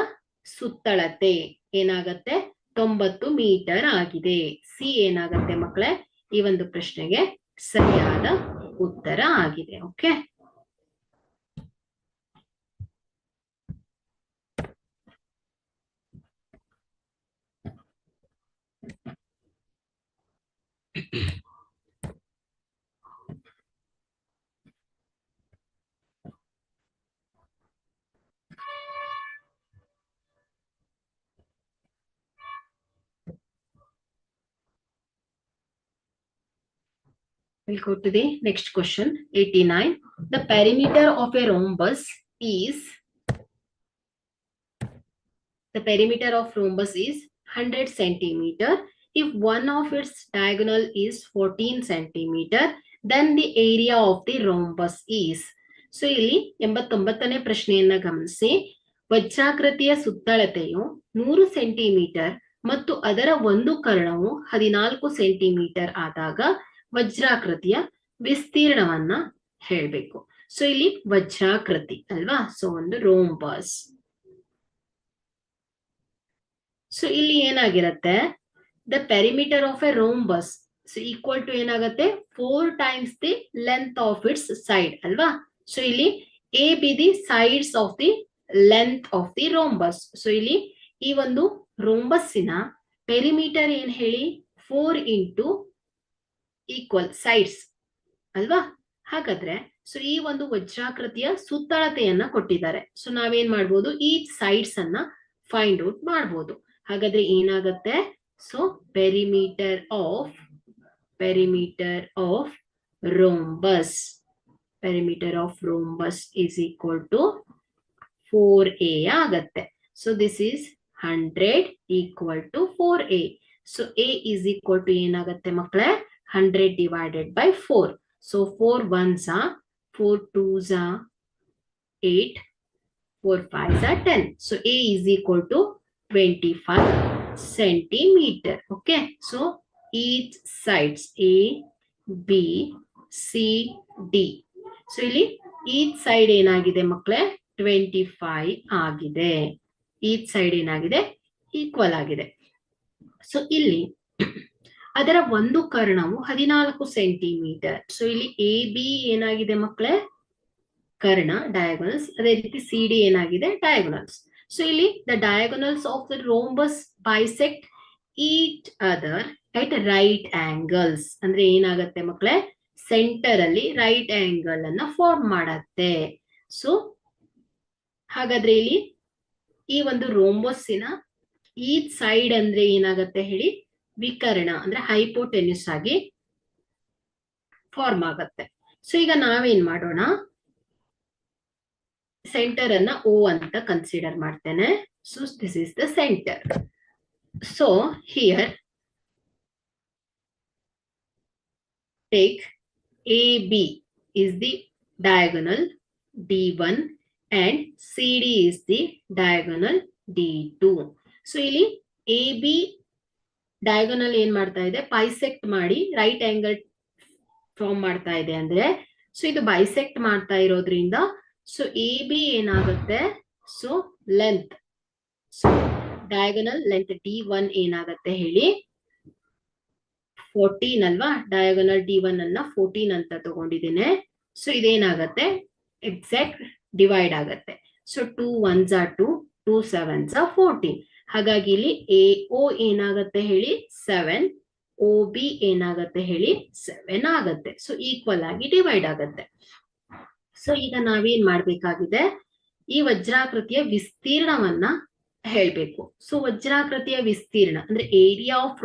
ಸುತ್ತಳತೆ ಏನಾಗತ್ತೆ? 90 metre ಆಗಿದೆ. C ಏನಾಗತ್ತೆ ಮಕ್ಕಳೇ? ಈ ಒಂದು ಪ್ರಶ್ನೆಗೆ ಸರಿಯಾದ ಉತ್ತರ ಆಗಿದೆ. Okay. We'll go to the next question, 89. The perimeter of a rhombus is 100 centimeter. If one of its diagonal is 14 centimeter, then the area of the rhombus is. So ಇಲ್ಲಿ 89ನೇ ಪ್ರಶ್ನೆಯನ್ನ ಗಮನಿಸಿ. ವಜ್ರಾಕೃತಿಯ ಸುತ್ತಳತೆಯು 100 ಸೆಂಟಿಮೀಟರ್ ಮತ್ತು ಅದರ ಒಂದು ಕರ್ಣವು 14 ಸೆಂಟಿಮೀಟರ್ ಆದಾಗ ವಜ್ರಾಕೃತಿಯ ವಿಸ್ತೀರ್ಣವನ್ನ ಹೇಳ್ಬೇಕು. So ಇಲ್ಲಿ ವಜ್ರಾಕೃತಿ ಅಲ್ವಾ, ಸೊ ಒಂದು ರೋಂಬಸ್. ಸೊ ಇಲ್ಲಿ ಏನಾಗಿರುತ್ತೆ, the perimeter of a rhombus so equal to ಏನಾಗುತ್ತೆ 4 times the length of its side ಅಲ್ವಾ. ಸೊ ಇಲ್ಲಿ A B the sides of the length of the rhombus. So ಇಲ್ಲಿ ಈ ಒಂದು ರೋಂಬಸ್ಸಿನ ಪೆರಿಮೀಟರ್ ಏನ್ ಹೇಳಿ 4 ಇಂಟು ಈಕ್ವಲ್ ಸೈಡ್ಸ್ ಅಲ್ವಾ. ಹಾಗಾದ್ರೆ ಸೊ ಈ ಒಂದು ವಜ್ರಾಕೃತಿಯ ಸುತ್ತಳತೆಯನ್ನ ಕೊಟ್ಟಿದ್ದಾರೆ. ಸೊ ನಾವೇನ್ ಮಾಡ್ಬೋದು, ಈ ಸೈಡ್ಸ್ ಅನ್ನ ಫೈಂಡ್ ಔಟ್ ಮಾಡ್ಬೋದು. ಹಾಗಾದ್ರೆ ಏನಾಗುತ್ತೆ, so perimeter of rhombus is equal to 4a ಆಗತ್ತೆ. So this is 100 equal to 4a. So a is equal to ಏನಾಗತ್ತೆ ಮಕ್ಕಳೇ, 100 divided by 4. So 4 1s are 4 2s are 8, 4 5s are 10. So a is equal to 25 centimeter. Okay, so each sides A, B, C, D. So ಇಲ್ಲಿ each side ಏನಾಗಿದೆ ಮಕ್ಕಳೇ 25 ಆಗಿದೆ. each side ಏನಾಗಿದೆ equal ಆಗಿದೆ. So ಇಲ್ಲಿ ಅದರ ಒಂದು ಕರ್ಣವು 14 ಸೆಂಟಿಮೀಟರ್. ಸೊ ಇಲ್ಲಿ ಎ ಬಿ ಏನಾಗಿದೆ ಮಕ್ಕಳೇ ಕರ್ಣ ಡಯಾಗೋನಲ್ಸ್, ಅದೇ ರೀತಿ ಸಿ ಡಿ ಏನಾಗಿದೆ ಡಯಾಗೋನಲ್ಸ್. ಸೊ ಇಲ್ಲಿ the diagonals of the rhombus bisect each other at right angles. ಅಂದ್ರೆ ಏನಾಗತ್ತೆ ಮಕ್ಕಳೇ, ಸೆಂಟರ್ ಅಲ್ಲಿ ರೈಟ್ ಆಂಗಲ್ ಅನ್ನ ಫಾರ್ಮ್ ಮಾಡತ್ತೆ. ಸೊ ಹಾಗಾದ್ರೆ ಇಲ್ಲಿ ಈ ಒಂದು ರೋಂಬಸ್ಸಿನ ಈ ಸೈಡ್ ಅಂದ್ರೆ ಏನಾಗತ್ತೆ ಹೇಳಿ, ವಿಕರ್ಣ ಅಂದ್ರೆ ಹೈಪೋಟೆನ್ಯೂಸ್ ಆಗಿ ಫಾರ್ಮ್ ಆಗತ್ತೆ. ಸೊ ಈಗ ನಾವೇನ್ ಮಾಡೋಣ, ಸೆಂಟರ್ ಅನ್ನ ಓ ಅಂತ ಕನ್ಸಿಡರ್ ಮಾಡ್ತೇನೆ. So this is the centre. So here take A B is the diagonal D1 and CD is the diagonal D2. So ಇಲ್ಲಿ ಎ ಬಿ ಡಯಾಗೋನಲ್ ಏನ್ ಮಾಡ್ತಾ ಇದೆ, ಬೈಸೆಕ್ಟ್ ಮಾಡಿ ರೈಟ್ ಆಂಗಲ್ ಫಾರ್ಮ್ ಮಾಡ್ತಾ ಇದೆ ಅಂದ್ರೆ, ಸೊ ಇದು ಬೈಸೆಕ್ಟ್ ಮಾಡ್ತಾ ಇರೋದ್ರಿಂದ ಸೊ ಎ ಬಿ ಏನಾಗುತ್ತೆ, so length, so diagonal length D1 ಏನಾಗುತ್ತೆ ಹೇಳಿ 14 ಅಲ್ವಾ. ಡಯಾಗೋನಲ್ D1 ಅನ್ನ 14 ಅಂತ ತಗೊಂಡಿದ್ದೇನೆ. ಸೊ ಇದೇನಾಗತ್ತೆ ಎಕ್ಸಾಕ್ಟ್ ಡಿವೈಡ್ ಆಗತ್ತೆ. So 2 1s are 2, 2 7s are 14. ಹಾಗಾಗಿ ಇಲ್ಲಿ ಎ ಓ ಏನಾಗತ್ತೆ ಹೇಳಿ 7, ಓ ಬಿ ಏನಾಗತ್ತೆ ಹೇಳಿ 7 ಆಗತ್ತೆ. ಸೊ ಈಕ್ವಲ್ ಆಗಿ ಡಿವೈಡ್ ಆಗತ್ತೆ. ಸೊ ಈಗ ನಾವೇನ್ ಮಾಡ್ಬೇಕಾಗಿದೆ, ಈ ವಜ್ರಾಕೃತಿಯ ವಿಸ್ತೀರ್ಣವನ್ನ ಹೇಳ್ಬೇಕು. ಸೊ ವಜ್ರಾಕೃತಿಯ ವಿಸ್ತೀರ್ಣ ಅಂದ್ರೆ ಏರಿಯಾ ಆಫ್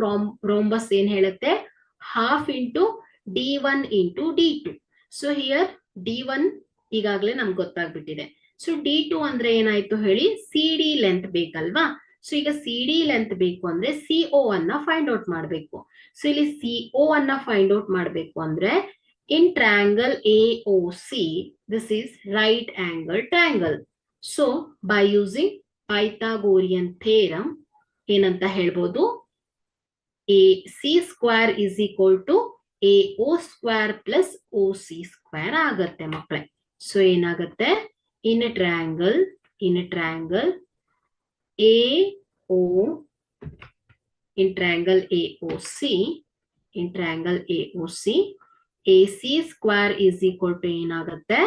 ರೋಂಬಸ್ ಏನ್ ಹೇಳುತ್ತೆ, half into D1 into D2. So here D1 ಈಗಾಗಲೇ ನಮ್ಗೆ ಗೊತ್ತಾಗ್ಬಿಟ್ಟಿದೆ. ಸೊ D2 ಅಂದ್ರೆ ಏನಾಯ್ತು ಹೇಳಿ, ಸಿ ಡಿ ಲೆಂತ್ ಬೇಕಲ್ವಾ. ಸೊ ಈಗ ಸಿ ಡಿ ಲೆಂತ್ ಬೇಕು ಅಂದ್ರೆ CO ಅನ್ನ ಫೈಂಡ್ ಔಟ್ ಮಾಡ್ಬೇಕು. ಸೊ ಇಲ್ಲಿ CO ಅನ್ನ ಫೈಂಡ್ ಔಟ್ ಮಾಡ್ಬೇಕು ಅಂದ್ರೆ in triangle AOC, this is right angle triangle. So by using Pythagorean theorem ಏನಂತ ಹೇಳ್ಬೋದು, AC square is equal to AO square plus OC square ಆಗತ್ತೆ ಮಕ್ಕಳೇ. ಸೊ ಏನಾಗತ್ತೆ, in a triangle AOC AC square is equal to ಏನಾಗುತ್ತೆ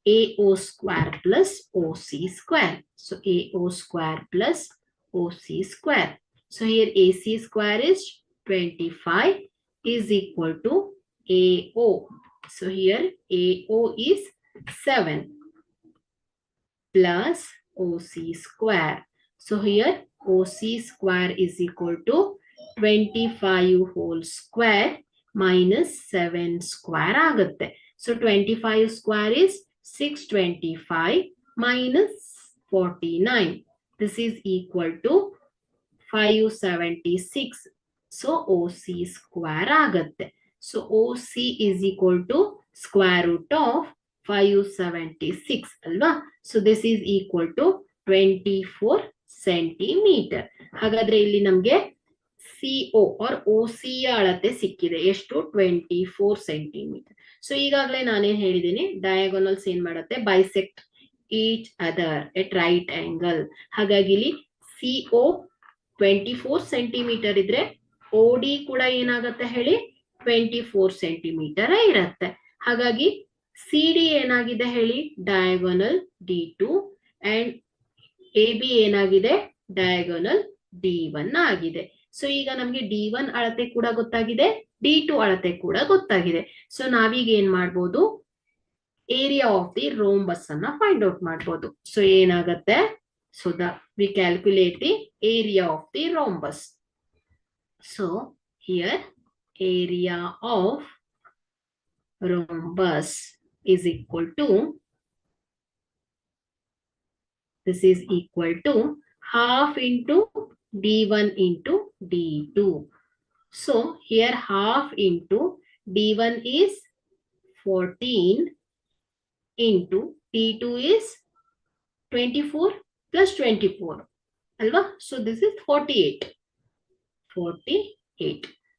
AO square plus OC square. So AO square plus OC square. So here AC square is 25 is equal to AO. So here AO is 7 plus OC square. So here OC square is equal to 25 whole square minus 7 square ಆಗುತ್ತೆ. So 25 square is 625 minus 49. This is equal to 576. So OC square ಆಗುತ್ತೆ. So OC is equal to square root of 576 ಅಲ್ವಾ? So this is equal to 24 centimeter. ಹಾಗಾದ್ರೆ ಇಲ್ಲಿ ನಮ್ಗೆ CO or OC ಅಳತೆ ಸಿಕ್ಕಿದೆ. ಎಷ್ಟು? 24 centimeter. So ಈಗಾಗಲೇ ನಾನೇನ್ ಹೇಳಿದ್ದೀನಿ, ಡಯಾಗೋನಲ್ಸ್ ಏನ್ ಮಾಡುತ್ತೆ, bisect each other at right angle. ಹಾಗಾಗಿ ಇಲ್ಲಿ CO 24 ಸೆಂಟಿಮೀಟರ್ ಇದ್ರೆ OD ಕೂಡ ಏನಾಗುತ್ತೆ ಹೇಳಿ, 24 ಸೆಂಟಿಮೀಟರ್ ಇರತ್ತೆ. ಹಾಗಾಗಿ CD ಏನಾಗಿದೆ ಹೇಳಿ, ಡಯಾಗೋನಲ್ D2 ಅಂಡ್ AB ಏನಾಗಿದೆ, ಡಯಾಗೋನಲ್ D1 ಆಗಿದೆ. ಸೊ ಈಗ ನಮ್ಗೆ D1 ಅಳತೆ ಕೂಡ ಗೊತ್ತಾಗಿದೆ, D2 ಅಳತೆ ಕೂಡ ಗೊತ್ತಾಗಿದೆ. ಸೊ ನಾವೀಗ ಏನ್ ಮಾಡ್ಬೋದು, ಏರಿಯಾ ಆಫ್ ದಿ ರೋಂಬಸ್ ಅನ್ನ ಫೈಂಡ್ ಔಟ್ ಮಾಡ್ಬೋದು. ಸೊ ಏನಾಗತ್ತೆ, so we calculate the area of the rhombus. So here area of rhombus is equal to, this is equal to half into D1 into D2. So here half into D1 is 14 into D2 is 24 plus 24 alva. So this is 48.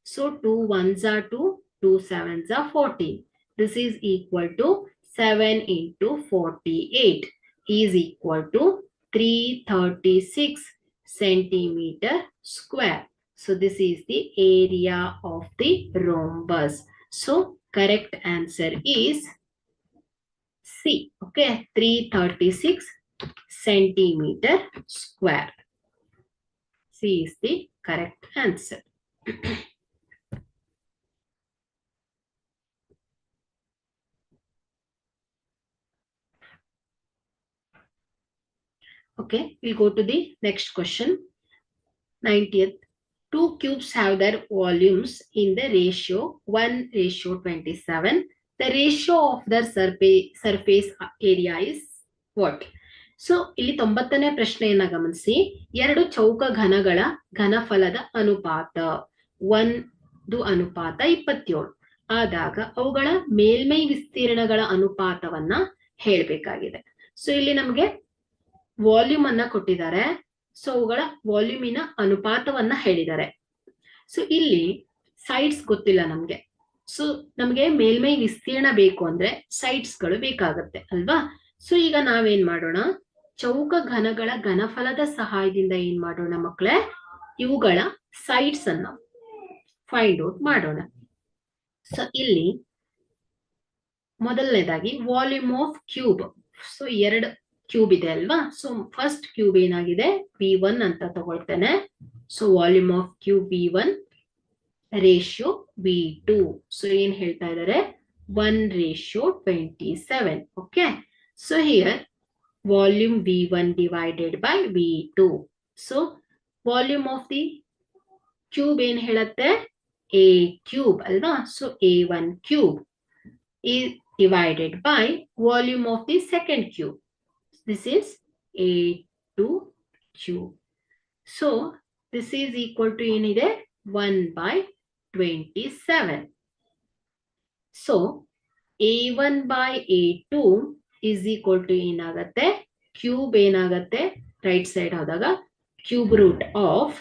So 2 1s are 2, 2 7s are 14. This is equal to 7 into 48 is equal to 336 centimeter square. So this is the area of the rhombus. So correct answer is C. Okay, 336 centimeter square. C is the correct answer. Okay, we'll go to the next question. 90th. Two cubes have their volumes in the ratio 1:27. The ratio of their surface area is what? So ಇಲ್ಲಿ 90ನೇ ಪ್ರಶ್ನೆಯನ್ನ ಗಮನಿಸಿ. ಎರಡು ಚೌಕ ಘನಗಳ ಘನಫಲದ ಅನುಪಾತ 1:27 ಆದಾಗ ಅವುಗಳ ಮೇಲ್ಮೈ ವಿಸ್ತೀರ್ಣಗಳ ಅನುಪಾತವನ್ನ ಹೇಳ್ಬೇಕಾಗಿದೆ. ಸೊ ಇಲ್ಲಿ ನಮಗೆ ವಾಲ್ಯೂಮ್ ಅನ್ನ ಕೊಟ್ಟಿದ್ದಾರೆ. ಸೊ ಅವುಗಳ ವಾಲ್ಯೂಮಿನ ಅನುಪಾತವನ್ನ ಹೇಳಿದ್ದಾರೆ. ಸೊ ಇಲ್ಲಿ ಸೈಡ್ಸ್ ಗೊತ್ತಿಲ್ಲ ನಮ್ಗೆ. ಸೊ ನಮ್ಗೆ ಮೇಲ್ಮೈ ವಿಸ್ತೀರ್ಣ ಬೇಕು ಅಂದ್ರೆ ಸೈಡ್ಸ್ ಗಳು ಬೇಕಾಗತ್ತೆ ಅಲ್ವಾ? ಸೊ ಈಗ ನಾವೇನ್ ಮಾಡೋಣ, ಚೌಕ ಘನಗಳ ಘನಫಲದ ಸಹಾಯದಿಂದ ಏನ್ ಮಾಡೋಣ ಮಕ್ಕಳೇ, ಇವುಗಳ ಸೈಡ್ಸ್ ಅನ್ನ ಫೈಂಡ್ ಔಟ್ ಮಾಡೋಣ. ಸೊ ಇಲ್ಲಿ ಮೊದಲನೇದಾಗಿ ವಾಲ್ಯೂಮ್ ಆಫ್ ಕ್ಯೂಬ್. ಸೊ ಎರಡು ಕ್ಯೂಬ್ ಇದೆ ಅಲ್ವಾ? ಸೊ ಫಸ್ಟ್ ಕ್ಯೂಬ್ ಏನಾಗಿದೆ, V1 ಅಂತ ತಗೊಳ್ತೇನೆ. So volume of cube V1 ratio V2. So ಏನ್ ಹೇಳ್ತಾ ಇದ್ದಾರೆ, 1:27. Okay, so here volume V1 divided by V2. So volume of the cube ಏನ್ ಹೇಳುತ್ತೆ, A ಕ್ಯೂಬ್ ಅಲ್ವಾ? So A1 cube is divided by volume of the second cube. This is A2 cube. So this is equal to ಏನide 1/27. So A1 by A2 is equal to ಏನಾಗತ್ತೆ, cube ಏನಾಗತ್ತೆ right side ಹೋದಾಗ cube root of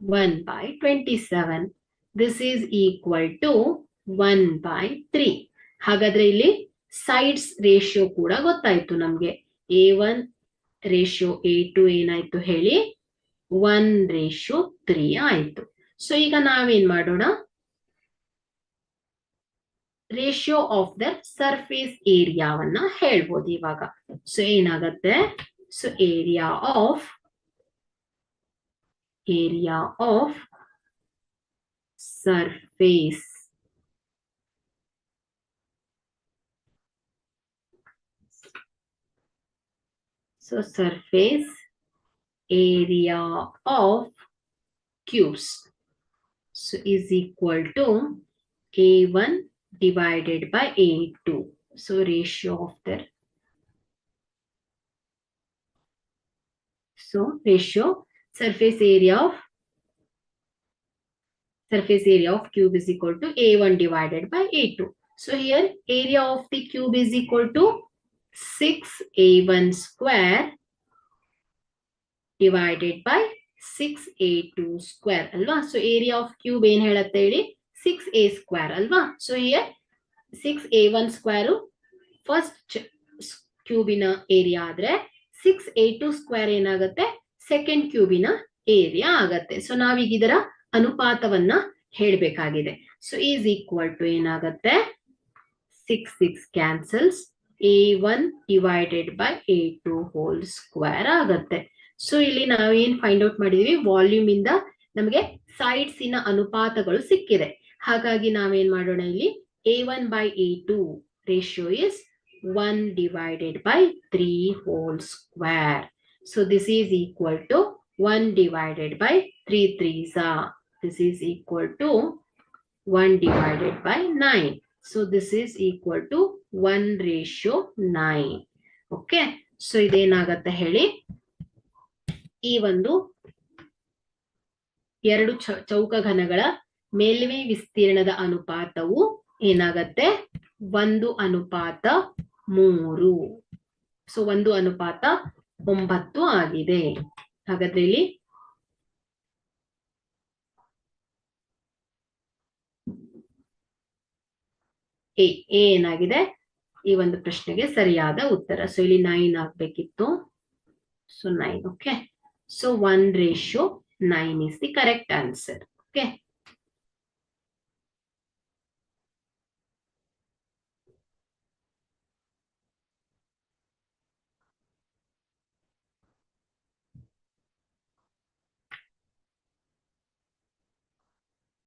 1/27. This is equal to 1/3. ಹಾಗಾದ್ರೆ ಇಲ್ಲಿ sides ratio ಕೂಡ ಗೊತ್ತಾಯ್ತು ನಮ್ಗೆ. A1 ratio A2 ಏನಾಯ್ತು ಹೇಳಿ, 1:3 ಆಯ್ತು. ಸೊ ಈಗ ನಾವೇನ್ ಮಾಡೋಣ, ರೇಷಿಯೋ ಆಫ್ ದ ಸರ್ಫೇಸ್ ಏರಿಯಾವನ್ನ ಹೇಳ್ಬೋದು ಇವಾಗ. ಸೊ ಏನಾಗತ್ತೆ, so area of surface so surface area of cubes So is equal to A1 divided by A2. So ratio of their, so ratio surface area of cube is equal to A1 divided by A2. So here area of the cube is equal to 6A1 square divided by 6A2 square ಅಲ್ವಾ. So area of cube ಏನ್ ಹೇಳತ್ತೆ ಹೇಳಿ, 6A square ಅಲ್ವಾ. So here 6A1 square first ಕ್ಯೂಬಿನ area ಆದ್ರೆ 6A2 square ಏನಾಗುತ್ತೆ, second ಕ್ಯೂಬಿನ area ಆಗತ್ತೆ. ಸೊ ನಾವೀಗ ಇದರ ಅನುಪಾತವನ್ನ ಹೇಳ್ಬೇಕಾಗಿದೆ. ಸೊ ಈಸ್ ಈಕ್ವಲ್ ಟು ಏನಾಗತ್ತೆ, 6 cancels, A1 divided by A2 whole square ಆಗತ್ತೆ. ಸೊ ಇಲ್ಲಿ ನಾವೇನ್ ಫೈಂಡ್ ಔಟ್ ಮಾಡಿದೀವಿ, ವಾಲ್ಯೂಮ್ ಇಂದ ನಮಗೆ ಸೈಡ್ಸ್ ಇನ ಅನುಪಾತಗಳು ಸಿಕ್ಕಿದೆ. ಹಾಗಾಗಿ ನಾವೇನ್ ಮಾಡೋಣ, ಇಲ್ಲಿ A1 by A2 ratio is 1 divided by 3 whole square. So this is equal to 1 divided by 3 3s are. This is equal to 1 divided by 9. So this is equal to 1:9. Okay. So ಇದೇನಾಗತ್ತೆ ಹೇಳಿ, ಈ ಒಂದು ಎರಡು ಚೌಕಘನಗಳ ಮೇಲ್ಮೈ ವಿಸ್ತೀರ್ಣದ ಅನುಪಾತವು ಏನಾಗತ್ತೆ, 1:3. So 1:9 ಆಗಿದೆ. ಹಾಗಾದ್ರೆ ಇಲ್ಲಿ ಏನಾಗಿದೆ, ಈ ಒಂದು ಪ್ರಶ್ನೆಗೆ ಸರಿಯಾದ ಉತ್ತರ. ಸೊ ಇಲ್ಲಿ 9 ಆಗ್ಬೇಕಿತ್ತು. So 9. Okay. So 1:9 is the correct answer. Okay.